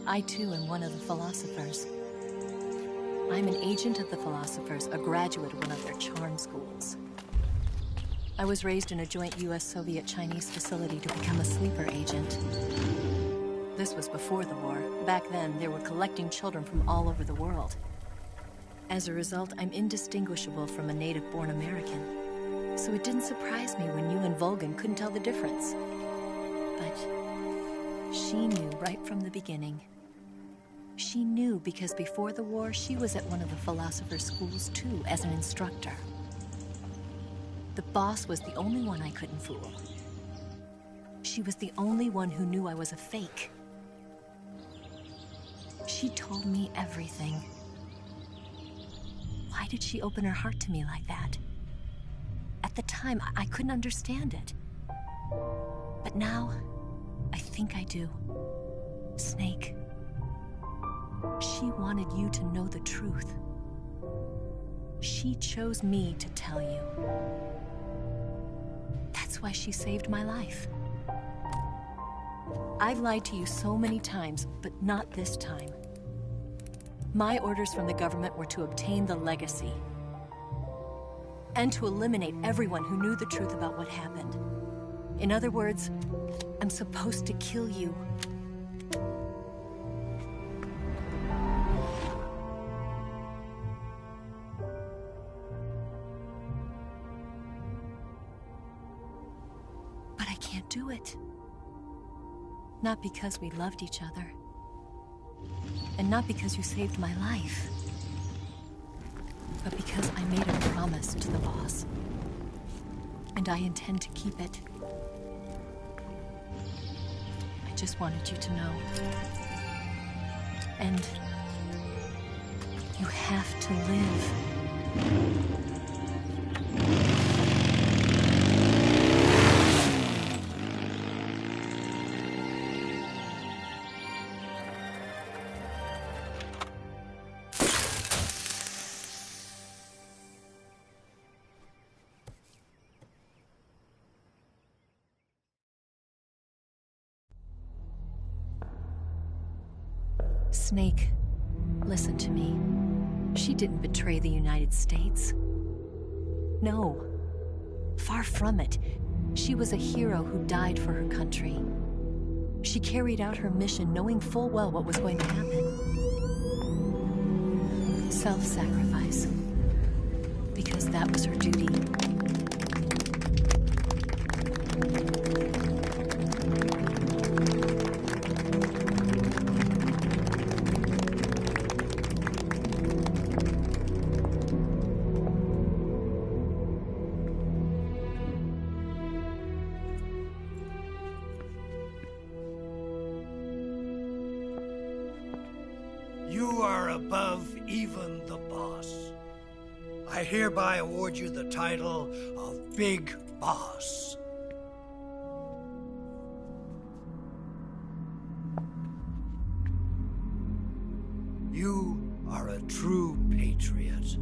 I too am one of the philosophers. I'm an agent of the philosophers, a graduate of one of their charm schools. I was raised in a joint US-Soviet-Chinese facility to become a sleeper agent. This was before the war. Back then, they were collecting children from all over the world. As a result, I'm indistinguishable from a native-born American. So it didn't surprise me when you and Volgin couldn't tell the difference. But she knew right from the beginning. She knew because before the war, she was at one of the philosopher's schools too, as an instructor. The boss was the only one I couldn't fool. She was the only one who knew I was a fake. She told me everything. Why did she open her heart to me like that? At the time, I couldn't understand it. But now, I think I do. Snake. She wanted you to know the truth. She chose me to tell you. That's why she saved my life. I've lied to you so many times, but not this time. My orders from the government were to obtain the legacy and to eliminate everyone who knew the truth about what happened. In other words, I'm supposed to kill you. But I can't do it. Not because we loved each other. And not because you saved my life. But because I made a promise to the boss. And I intend to keep it. I just wanted you to know. And you have to live. Snake, Listen to me. She didn't betray the United States. No. Far from it. She was a hero who died for her country. She carried out her mission knowing full well what was going to happen. Self-sacrifice. Because that was her duty. You are above even the boss. I hereby award you the title of Big Boss. You are a true patriot.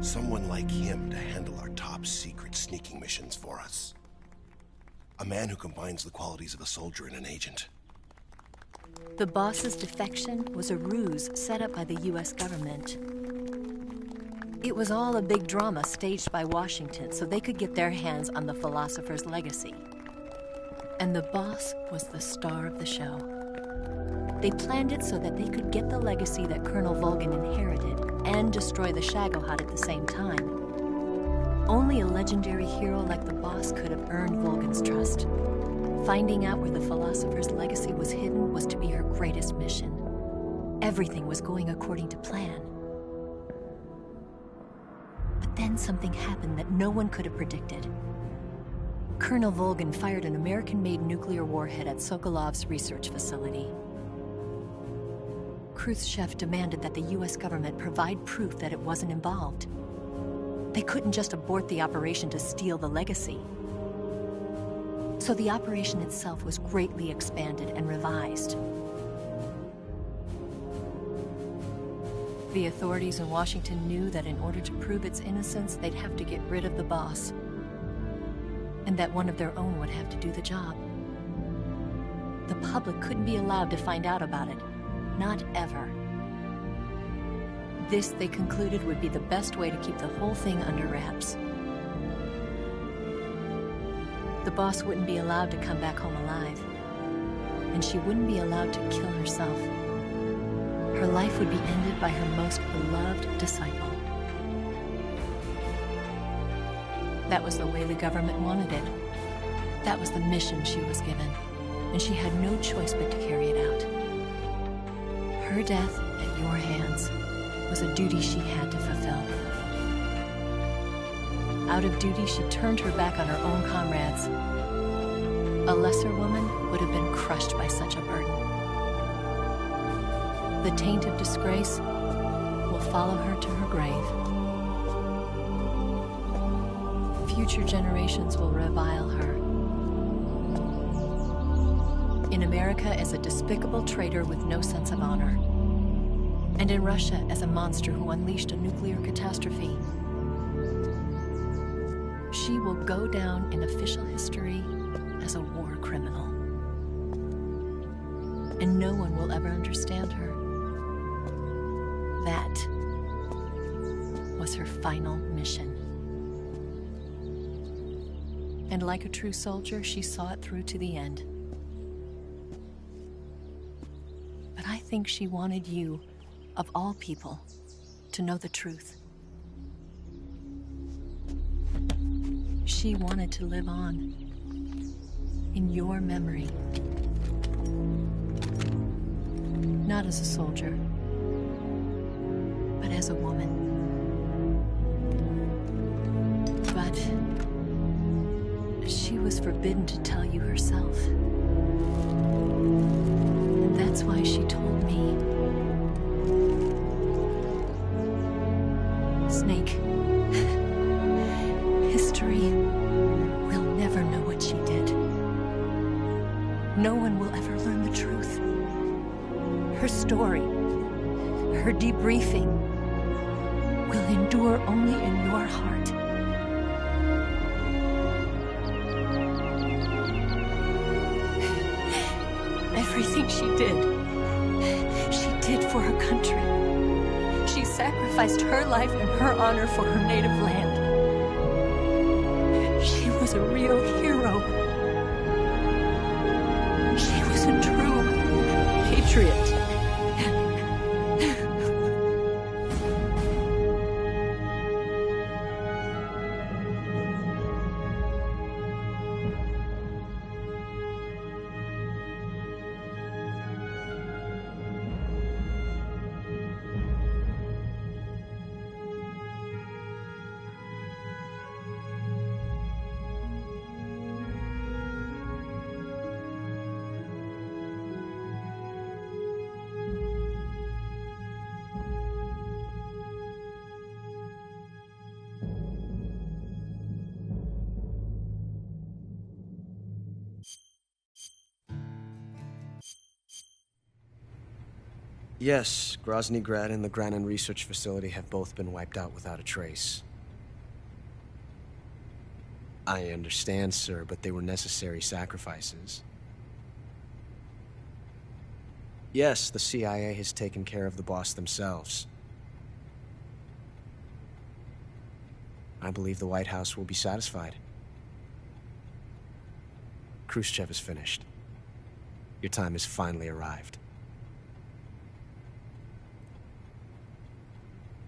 Someone like him to handle our top secret sneaking missions for us. A man who combines the qualities of a soldier and an agent. The boss's defection was a ruse set up by the US government. It was all a big drama staged by Washington so they could get their hands on the philosopher's legacy. And the boss was the star of the show. They planned it so that they could get the legacy that Colonel Volgin inherited and destroy the Shagohod at the same time. Only a legendary hero like the boss could have earned Volgin's trust. Finding out where the philosopher's legacy was hidden was to be her greatest mission. Everything was going according to plan. But then something happened that no one could have predicted. Colonel Volgin fired an American-made nuclear warhead at Sokolov's research facility. Khrushchev demanded that the US government provide proof that it wasn't involved. They couldn't just abort the operation to steal the legacy. So the operation itself was greatly expanded and revised. The authorities in Washington knew that in order to prove its innocence, they'd have to get rid of the boss, and that one of their own would have to do the job. The public couldn't be allowed to find out about it. Not ever. This, they concluded, would be the best way to keep the whole thing under wraps. The boss wouldn't be allowed to come back home alive, and she wouldn't be allowed to kill herself. Her life would be ended by her most beloved disciple. That was the way the government wanted it. That was the mission she was given, and she had no choice but to carry it out. Her death at your hands was a duty she had to fulfill. Out of duty, she turned her back on her own comrades. A lesser woman would have been crushed by such a burden. The taint of disgrace will follow her to her grave. Future generations will revile her. In America as a despicable traitor with no sense of honor. And in Russia as a monster who unleashed a nuclear catastrophe. She will go down in official history as a war criminal. And no one will ever understand her. That was her final mission. And like a true soldier, she saw it through to the end. But I think she wanted you, of all people, to know the truth. She wanted to live on, in your memory. Not as a soldier, but as a woman. But she was forbidden to tell you herself. And that's why she told me. Snake, history will never know what she did. No one will ever learn the truth. Her story, her debriefing, will endure only in your heart. Everything she did for her country. She sacrificed her life and her honor for her native land. She was a real hero. She was a true patriot. Yes, Grozny Grad and the Granin Research Facility have both been wiped out without a trace. I understand, sir, but they were necessary sacrifices. Yes, the CIA has taken care of the boss themselves. I believe the White House will be satisfied. Khrushchev is finished. Your time has finally arrived.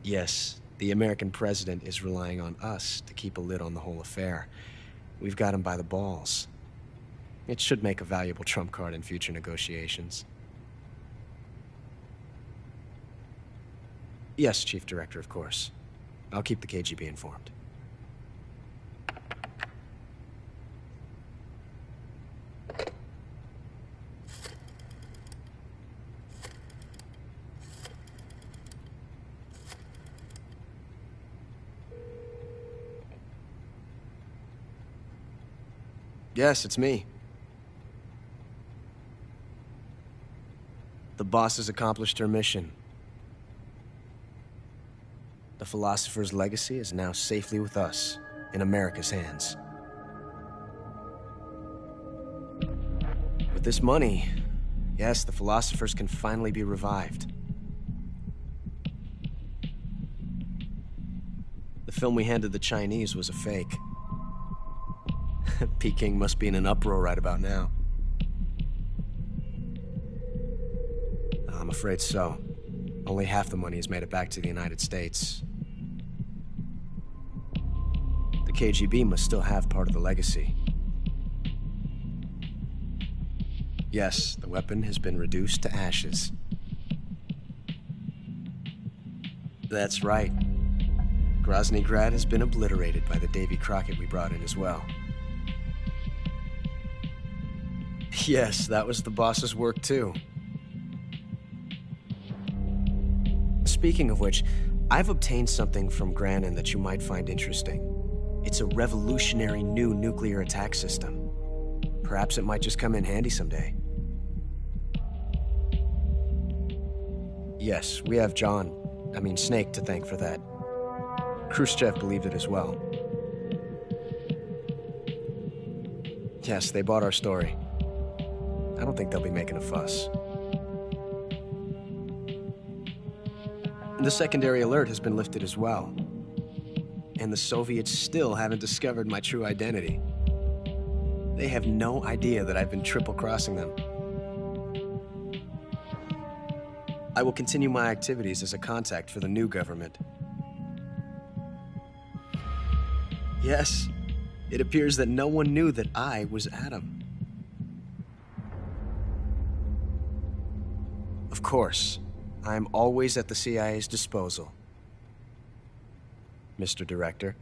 Yes, the American president is relying on us to keep a lid on the whole affair. We've got him by the balls. It should make a valuable trump card in future negotiations. Yes, Chief Director, of course. I'll keep the KGB informed. Yes, it's me. The boss has accomplished her mission. The philosopher's legacy is now safely with us, in America's hands. With this money, yes, the philosophers can finally be revived. The film we handed the Chinese was a fake. Peking must be in an uproar right about now. I'm afraid so. Only half the money has made it back to the United States. The KGB must still have part of the legacy. Yes, the weapon has been reduced to ashes. That's right. Grozny Grad has been obliterated by the Davy Crockett we brought in as well. Yes, that was the boss's work too. Speaking of which, I've obtained something from Granin that you might find interesting. It's a revolutionary new nuclear attack system. Perhaps it might just come in handy someday. Yes, we have Snake to thank for that. Khrushchev believed it as well. Yes, they bought our story. I don't think they'll be making a fuss. The secondary alert has been lifted as well. And the Soviets still haven't discovered my true identity. They have no idea that I've been triple-crossing them. I will continue my activities as a contact for the new government. Yes, it appears that no one knew that I was Adam. Of course, I am always at the CIA's disposal, Mr. Director.